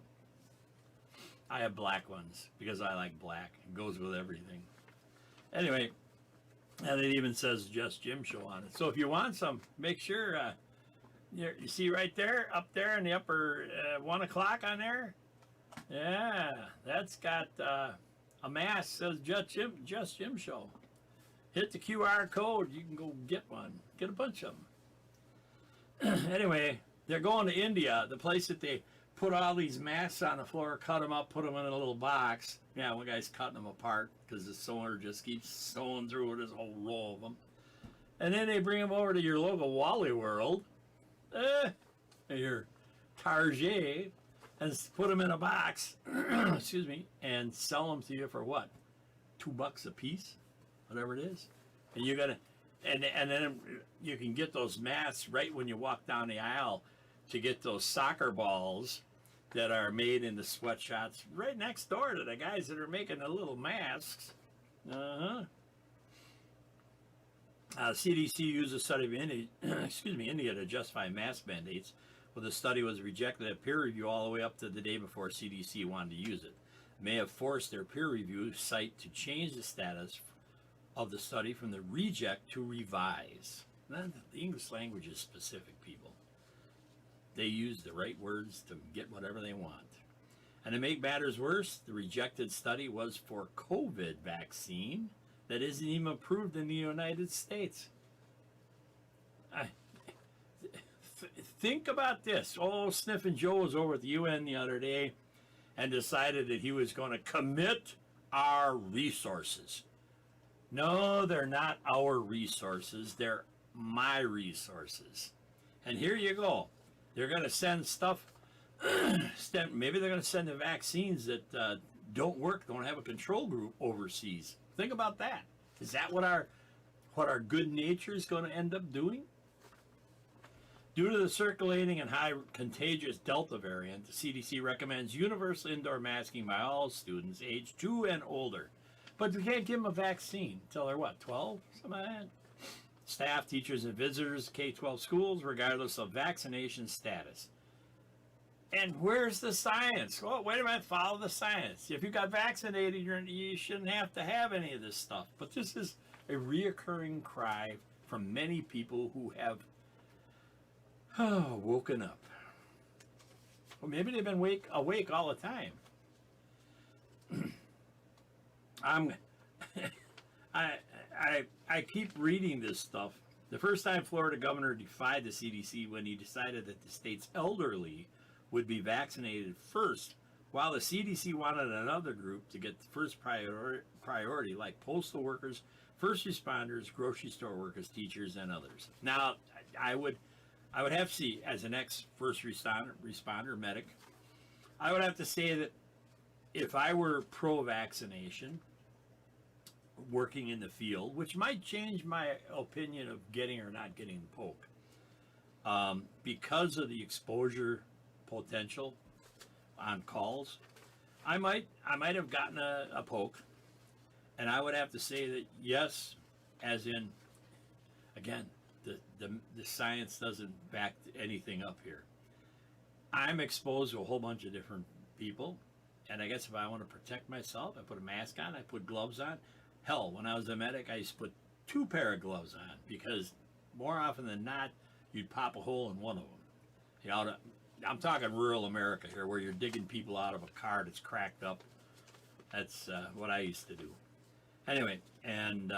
I have black ones because I like black. It goes with everything. Anyway, and it even says Just Jim Show on it. So if you want some, make sure you see right there, up there in the upper 1 o'clock on there. Yeah, that's got a mask that says Just Jim Show. Hit the QR code. You can go get one. Get a bunch of them. Anyway, they're going to India, the place that they put all these masks on the floor, cut them up, put them in a little box. Yeah, one guy's cutting them apart because the sewer just keeps sewing through this whole row of them. And then they bring them over to your local Wally World, your Target, and put them in a box, excuse me, and sell them to you for what? $2 a piece, whatever it is. And you're gonna, and then you can get those masks right when you walk down the aisle to get those soccer balls that are made in the sweatshops right next door to the guys that are making the little masks. CDC used a study of India to justify mask mandates, but the study was rejected at peer review all the way up to the day before CDC wanted to use it. It may have forced their peer review site to change the status of the study from the reject to revise. The English language is specific, people. They use the right words to get whatever they want. And to make matters worse, the rejected study was for COVID vaccine that isn't even approved in the United States. Think about this. Oh, Sniffin' Joe was over at the UN the other day and decided that he was going to commit our resources. No, they're not our resources. They're my resources. And here you go. They're going to send stuff. Maybe they're going to send the vaccines that don't work, don't have a control group overseas. Think about that. Is that what our good nature is going to end up doing? Due to the circulating and high contagious Delta variant, the CDC recommends universal indoor masking by all students age 2 and older. But we can't give them a vaccine until they're what, 12? Something like that. Staff, teachers, and visitors, K-12 schools, regardless of vaccination status. And where's the science? Well, wait a minute, follow the science. If you got vaccinated, you shouldn't have to have any of this stuff. But this is a reoccurring cry from many people who have woken up. Well, maybe they've been awake all the time. I keep reading this stuff. The first time Florida governor defied the CDC when he decided that the state's elderly would be vaccinated first, while the CDC wanted another group to get the first priority, like postal workers, first responders, grocery store workers, teachers, and others. Now, I would have to see, as an ex-first responder, medic, I would have to say that if I were pro-vaccination, working in the field, which might change my opinion of getting or not getting the poke, because of the exposure potential on calls, I might have gotten a poke, and I would have to say that yes, as in, again, the science doesn't back anything up here. I'm exposed to a whole bunch of different people. And I guess if I want to protect myself, I put a mask on, I put gloves on. Hell, when I was a medic, I used to put 2 pair of gloves on because more often than not, you'd pop a hole in one of them. You know, I'm talking rural America here, where you're digging people out of a car that's cracked up. That's what I used to do. Anyway, and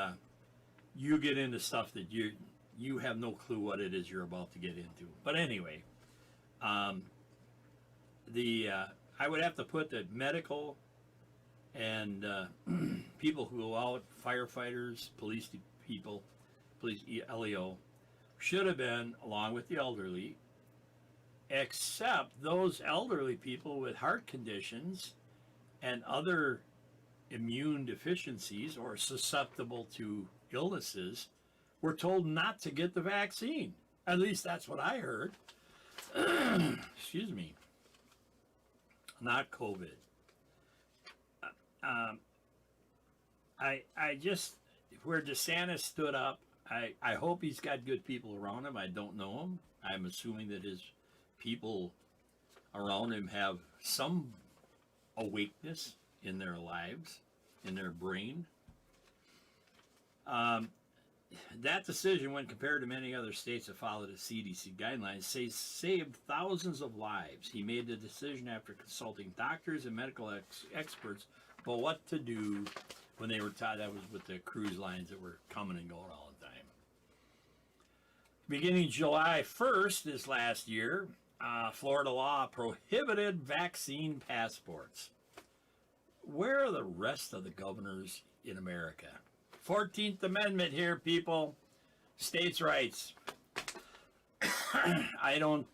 you get into stuff that you have no clue what it is you're about to get into. But anyway, I would have to put that medical and people who go out, firefighters, police people, police LEO, should have been along with the elderly, except those elderly people with heart conditions and other immune deficiencies or susceptible to illnesses were told not to get the vaccine. At least that's what I heard. Excuse me. Not COVID. I just, where DeSantis stood up, I hope he's got good people around him. I don't know him. I'm assuming that his people around him have some awakeness in their lives, in their brain. That decision, when compared to many other states that followed the CDC guidelines, saved thousands of lives. He made the decision after consulting doctors and medical experts about what to do when they were taught. That was with the cruise lines that were coming and going all the time. Beginning July 1st this last year, Florida law prohibited vaccine passports. Where are the rest of the governors in America? 14th Amendment here, people. States' rights. I don't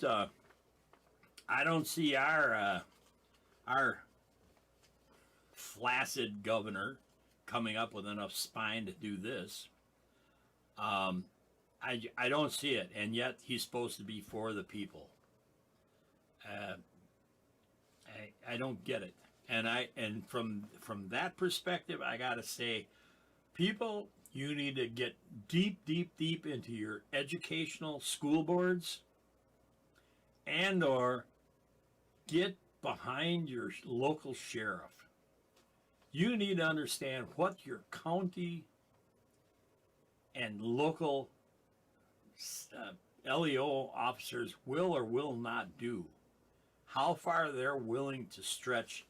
see our flaccid governor coming up with enough spine to do this. I don't see it, and yet he's supposed to be for the people. I don't get it, and from that perspective, I gotta say, people, you need to get deep into your educational school boards, and or get behind your local sheriff. You need to understand what your county and local LEO officers will or will not do. How far they're willing to stretch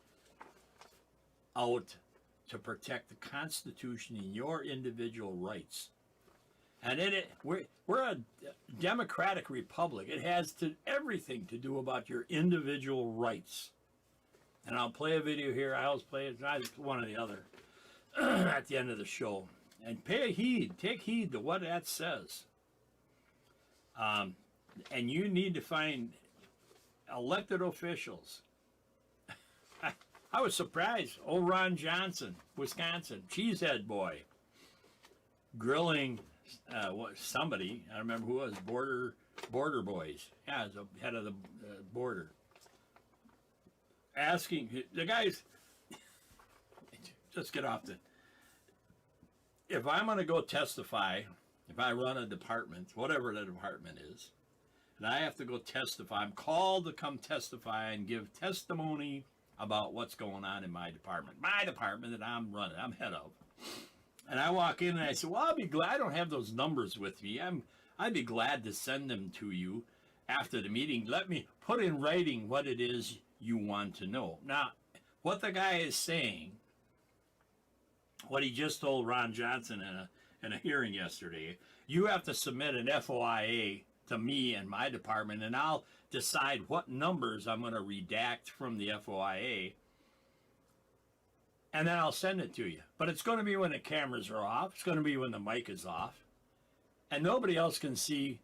out to protect the Constitution and your individual rights. And we're a democratic republic. It has everything to do about your individual rights. And I'll play a video here. I always play it, either one or the other, at the end of the show. And take heed to what that says. And you need to find elected officials. I was surprised. Old Ron Johnson, Wisconsin, cheesehead boy, grilling somebody. I don't remember who it was. Border boys. Yeah, as the head of the border. Asking the guys. Just get off the. If I'm going to go testify, if I run a department, whatever the department is, and I have to go testify, I'm called to come testify and give testimony about what's going on in my department that I'm running, I'm head of. And I walk in and I say, well, I'll be glad. I don't have those numbers with me. I'd be glad to send them to you after the meeting. Let me put in writing what it is you want to know. Now, what the guy is saying, what he just told Ron Johnson in a hearing yesterday, you have to submit an FOIA to me and my department, and I'll decide what numbers I'm going to redact from the FOIA, and then I'll send it to you. But it's going to be when the cameras are off. It's going to be when the mic is off, and nobody else can see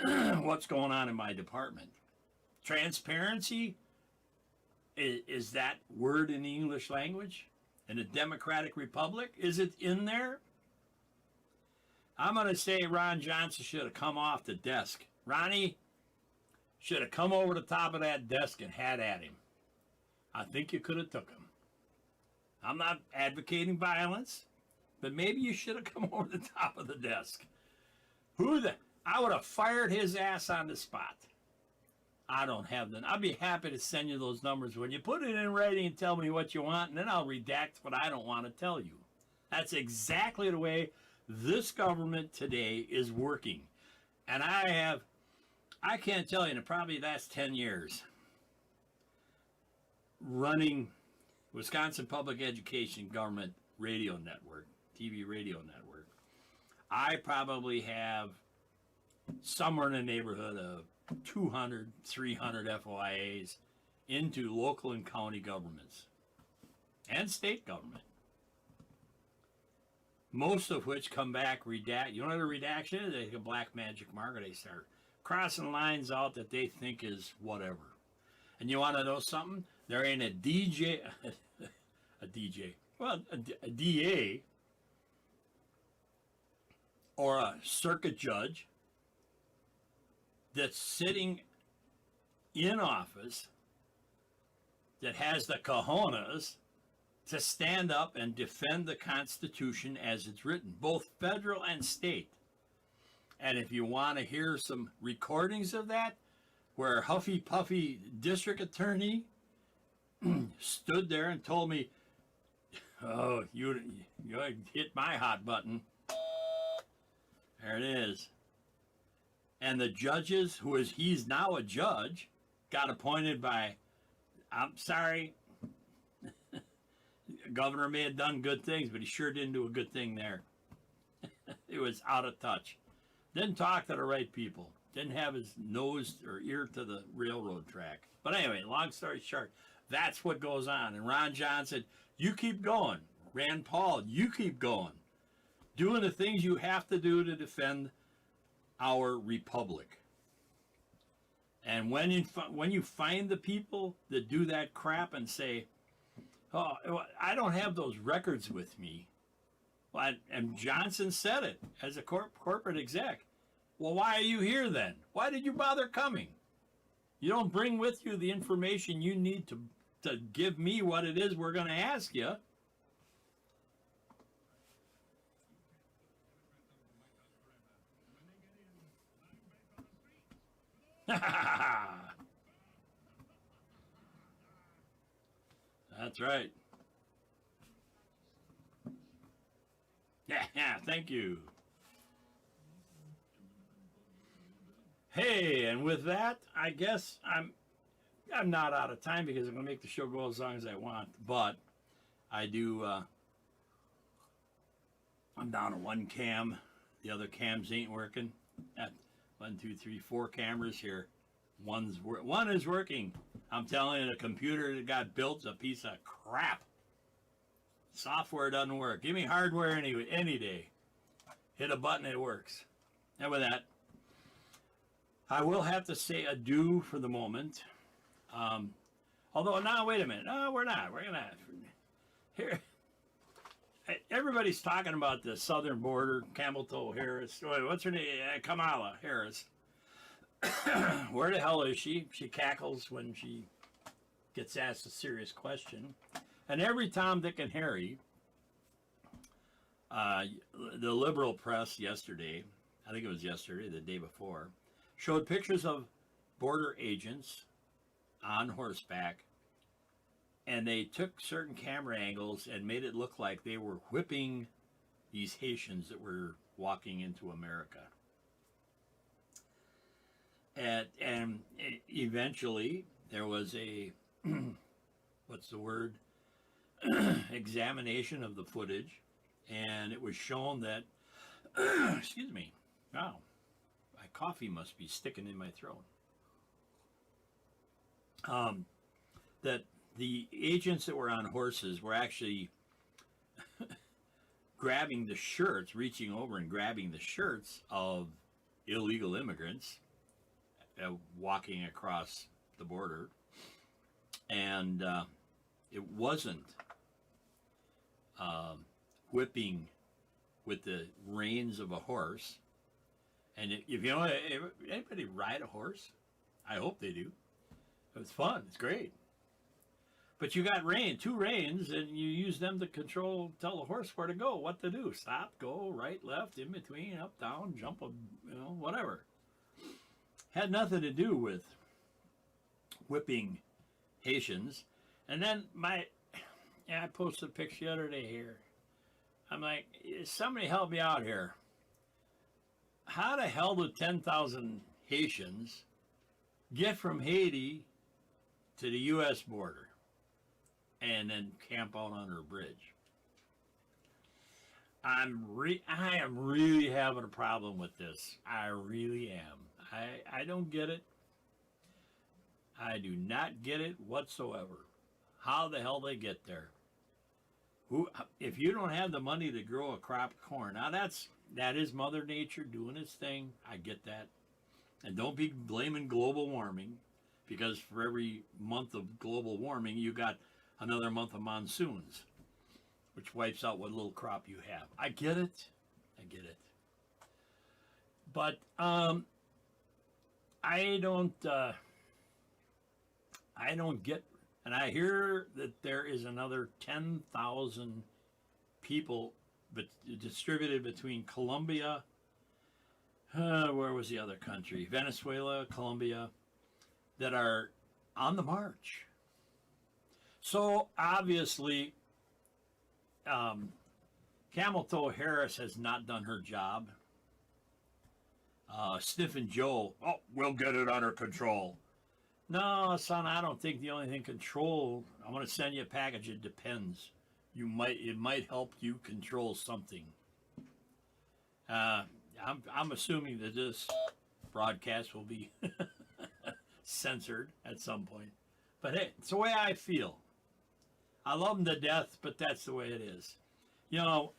what's going on in my department. Transparency, is that word in the English language? In a democratic republic? Is it in there? I'm going to say Ron Johnson should have come off the desk. Ronnie should have come over the top of that desk and had at him. I think you could have took him. I'm not advocating violence, but maybe you should have come over the top of the desk. I would have fired his ass on the spot. I don't have them. I'd be happy to send you those numbers when you put it in writing and tell me what you want, and then I'll redact what I don't want to tell you. That's exactly the way this government today is working. And I can't tell you, in probably the last 10 years, running Wisconsin Public Education Government Radio Network, TV radio network, I probably have somewhere in the neighborhood of 200, 300 FOIAs into local and county governments and state government. Most of which come back redact. You know what a redaction is? They take a black magic marker. They start crossing lines out that they think is whatever. And you want to know something? There ain't a DJ, a DA or a circuit judge that's sitting in office that has the cojones to stand up and defend the Constitution as it's written, both federal and state. And if you want to hear some recordings of that, where Huffy Puffy district attorney stood there and told me, oh, you hit my hot button. There it is. And the judges, he's now a judge, got appointed by, I'm sorry, governor may have done good things, but he sure didn't do a good thing there. It was out of touch. Didn't talk to the right people. Didn't have his nose or ear to the railroad track. But anyway, long story short, that's what goes on. And Ron Johnson, you keep going. Rand Paul, you keep going. Doing the things you have to do to defend our republic. And when you find the people that do that crap and say, oh, I don't have those records with me. Well, and Johnson said it as a corporate exec. Well, why are you here then? Why did you bother coming? You don't bring with you the information you need to give me what it is we're going to ask you. That's right. Yeah, thank you. Hey, and with that, I guess I'm not out of time because I'm going to make the show go as long as I want, but I do, I'm down to one cam. The other cams ain't working. 1, 2, 3, 4 cameras here. One is working. I'm telling you, the computer that got built is a piece of crap. Software doesn't work. Give me hardware any day. Hit a button, it works. And with that, I will have to say adieu for the moment. Although, now, wait a minute. No, we're not. We're going to... Here... Everybody's talking about the southern border, Camel Toe Harris. What's her name? Kamala Harris. Where the hell is she? She cackles when she gets asked a serious question. And every Tom, Dick, and Harry, the liberal press yesterday, I think it was yesterday, the day before, showed pictures of border agents on horseback. And they took certain camera angles and made it look like they were whipping these Haitians that were walking into America. And eventually there was a, what's the word, examination of the footage. And it was shown that, excuse me, wow, my coffee must be sticking in my throat. That the agents that were on horses were actually grabbing the shirts, reaching over and grabbing the shirts of illegal immigrants walking across the border. And it wasn't whipping with the reins of a horse. And if you know, anybody ride a horse? I hope they do. It's fun. It's great. But you got two reins, and you use them to tell the horse where to go, what to do. Stop, go, right, left, in between, up, down, jump, whatever. Had nothing to do with whipping Haitians. And then I posted a picture the other day here. I'm like, somebody help me out here. How the hell did 10,000 Haitians get from Haiti to the U.S. border and then camp out under a bridge? I am really having a problem with this. I really am. I don't get it. I do not get it whatsoever. How the hell they get there? If you don't have the money to grow a crop of corn, now that is Mother Nature doing its thing. I get that. And don't be blaming global warming, because for every month of global warming, you got another month of monsoons, which wipes out what little crop you have. I get it. But I don't get, and I hear that there is another 10,000 people distributed between Colombia, where was the other country? Venezuela, Colombia, that are on the march. So obviously, Camel Toe Harris has not done her job. Sniffing Joe, we'll get it under control. No, son, I don't think the only thing control. I'm going to send you a package. It depends. It might help you control something. I'm assuming that this broadcast will be censored at some point. But hey, it's the way I feel. I love them to death, but that's the way it is. You know,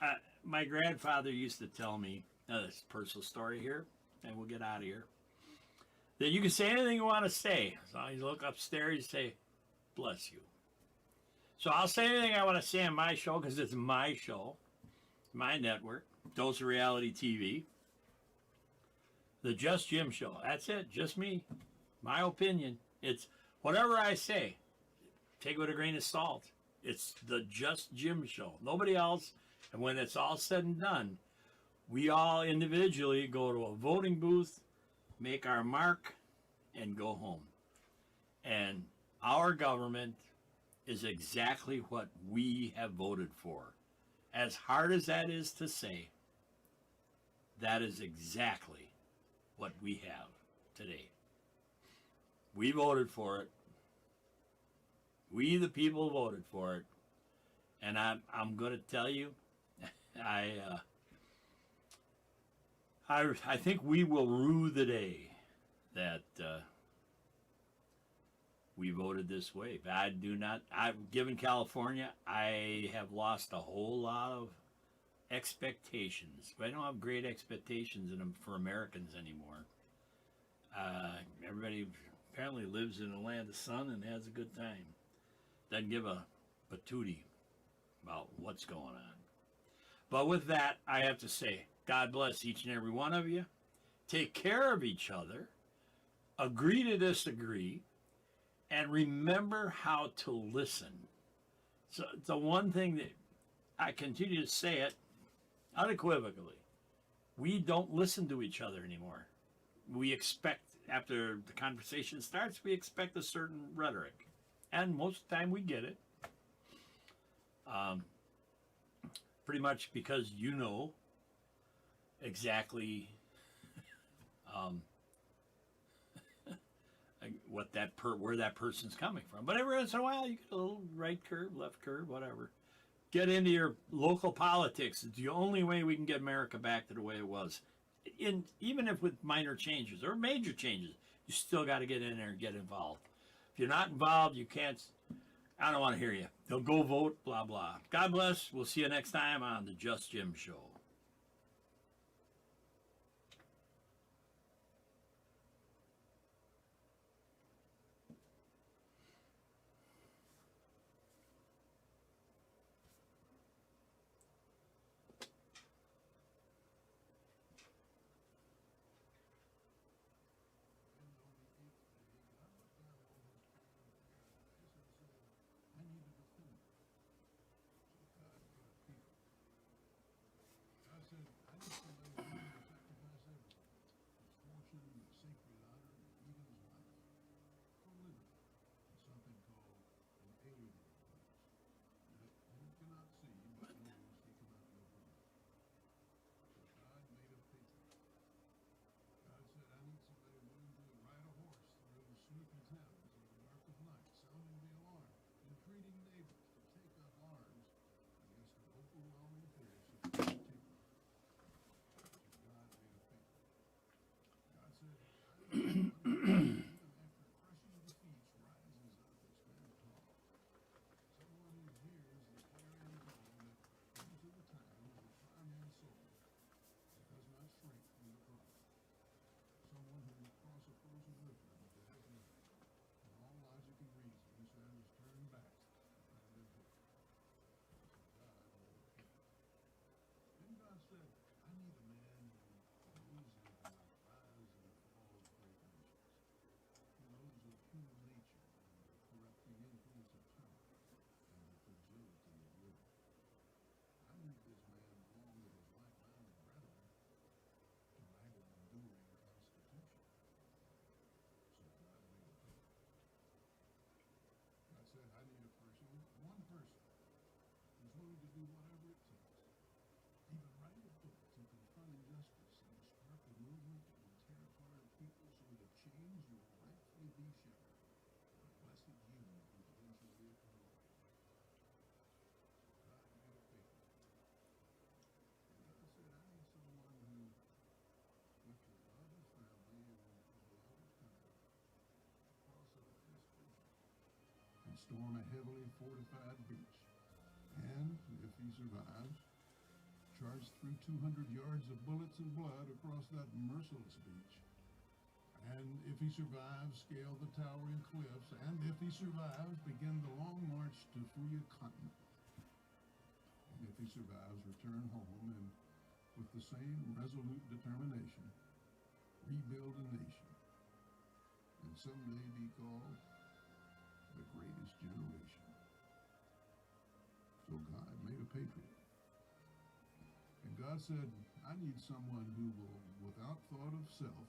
my grandfather used to tell me, this personal story here, and we'll get out of here, that you can say anything you want to say. As long as you look upstairs and say, bless you. So I'll say anything I want to say on my show, because it's my show, my network, Dose of Reality TV, the Just Jim Show. That's it, just me, my opinion. It's whatever I say, take it with a grain of salt. It's the Just Jim Show, nobody else. And when it's all said and done, we all individually go to a voting booth, make our mark, and go home. And our government is exactly what we have voted for. As hard as that is to say, that is exactly what we have today. We voted for it. We, the people, voted for it. And I'm going to tell you, I think we will rue the day that we voted this way. But I do not. Given California, I have lost a whole lot of expectations. But I don't have great expectations in them for Americans anymore. Everybody apparently lives in a land of sun and has a good time. Doesn't give a patootie about what's going on. But with that, I have to say, God bless each and every one of you. Take care of each other. Agree to disagree. And remember how to listen. So the one thing that I continue to say it unequivocally, we don't listen to each other anymore. We expect, after the conversation starts, we expect a certain rhetoric. And most of the time we get it. Pretty much because you know exactly where that person's coming from. But every once in a while, you get a little right curve, left curve, whatever. Get into your local politics. It's the only way we can get America back to the way it was. Even if with minor changes or major changes, you still got to get in there and get involved. If you're not involved, you can't. I don't want to hear you. They'll go vote, blah, blah. God bless. We'll see you next time on the Just Jim Show. willing to do whatever it takes, even write a book to confront injustice and spark a movement that will terrify our people so that change will rightfully be shepherded. But blessed you who eventually ignore it. God made a paper. And God said, I need someone who to love his family and love his country, cross a vast ocean, and storm a heavily fortified beach. And if he survives, charge through 200 yards of bullets and blood across that merciless beach. And if he survives, scale the towering cliffs. And if he survives, begin the long march to free a continent. And if he survives, return home and with the same resolute determination, rebuild a nation, and someday be called the greatest generation. So God made a patriot. And God said, I need someone who will, without thought of self,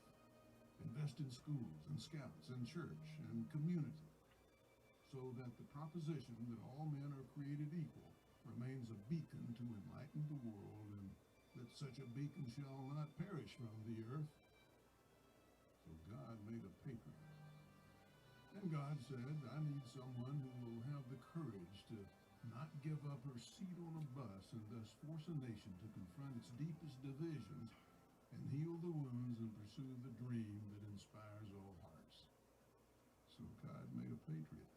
invest in schools and scouts and church and community, so that the proposition that all men are created equal remains a beacon to enlighten the world, and that such a beacon shall not perish from the earth. So God made a patriot. And God said, I need someone who will have the courage to not give up her seat on a bus and thus force a nation to confront its deepest divisions and heal the wounds and pursue the dream that inspires all hearts. So God made a patriot.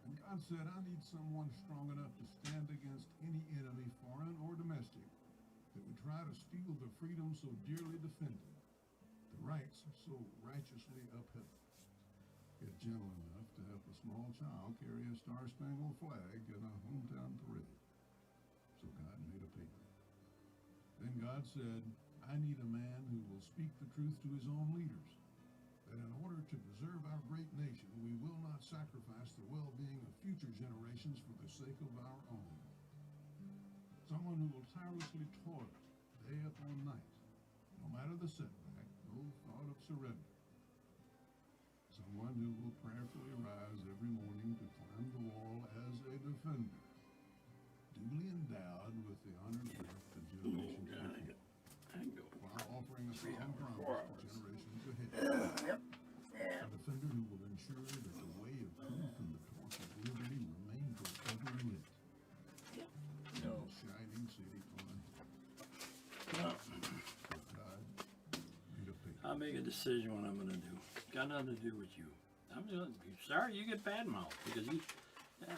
And God said, I need someone strong enough to stand against any enemy, foreign or domestic, that would try to steal the freedom so dearly defended, the rights so righteously upheld, yet gentle enough to help a small child carry a star-spangled flag in a hometown parade. So God made a patriot. Then God said, I need a man who will speak the truth to his own leaders, that in order to preserve our great nation, we will not sacrifice the well-being of future generations for the sake of our own. Someone who will tirelessly toil day upon night, no matter the setback, no thought of surrender. Someone who will prayerfully rise every morning to climb the wall as a defender, duly endowed with the honored gift of generations before, while offering a solemn promise to generations ahead. A defender who will ensure that the way of truth and the torch of liberty remain forever lit. In a shining city on hill. So God made a patriot. I'll make a decision what I'm going to do. Got nothing to do with you. I'm just sorry you get bad mouth because you. Yeah.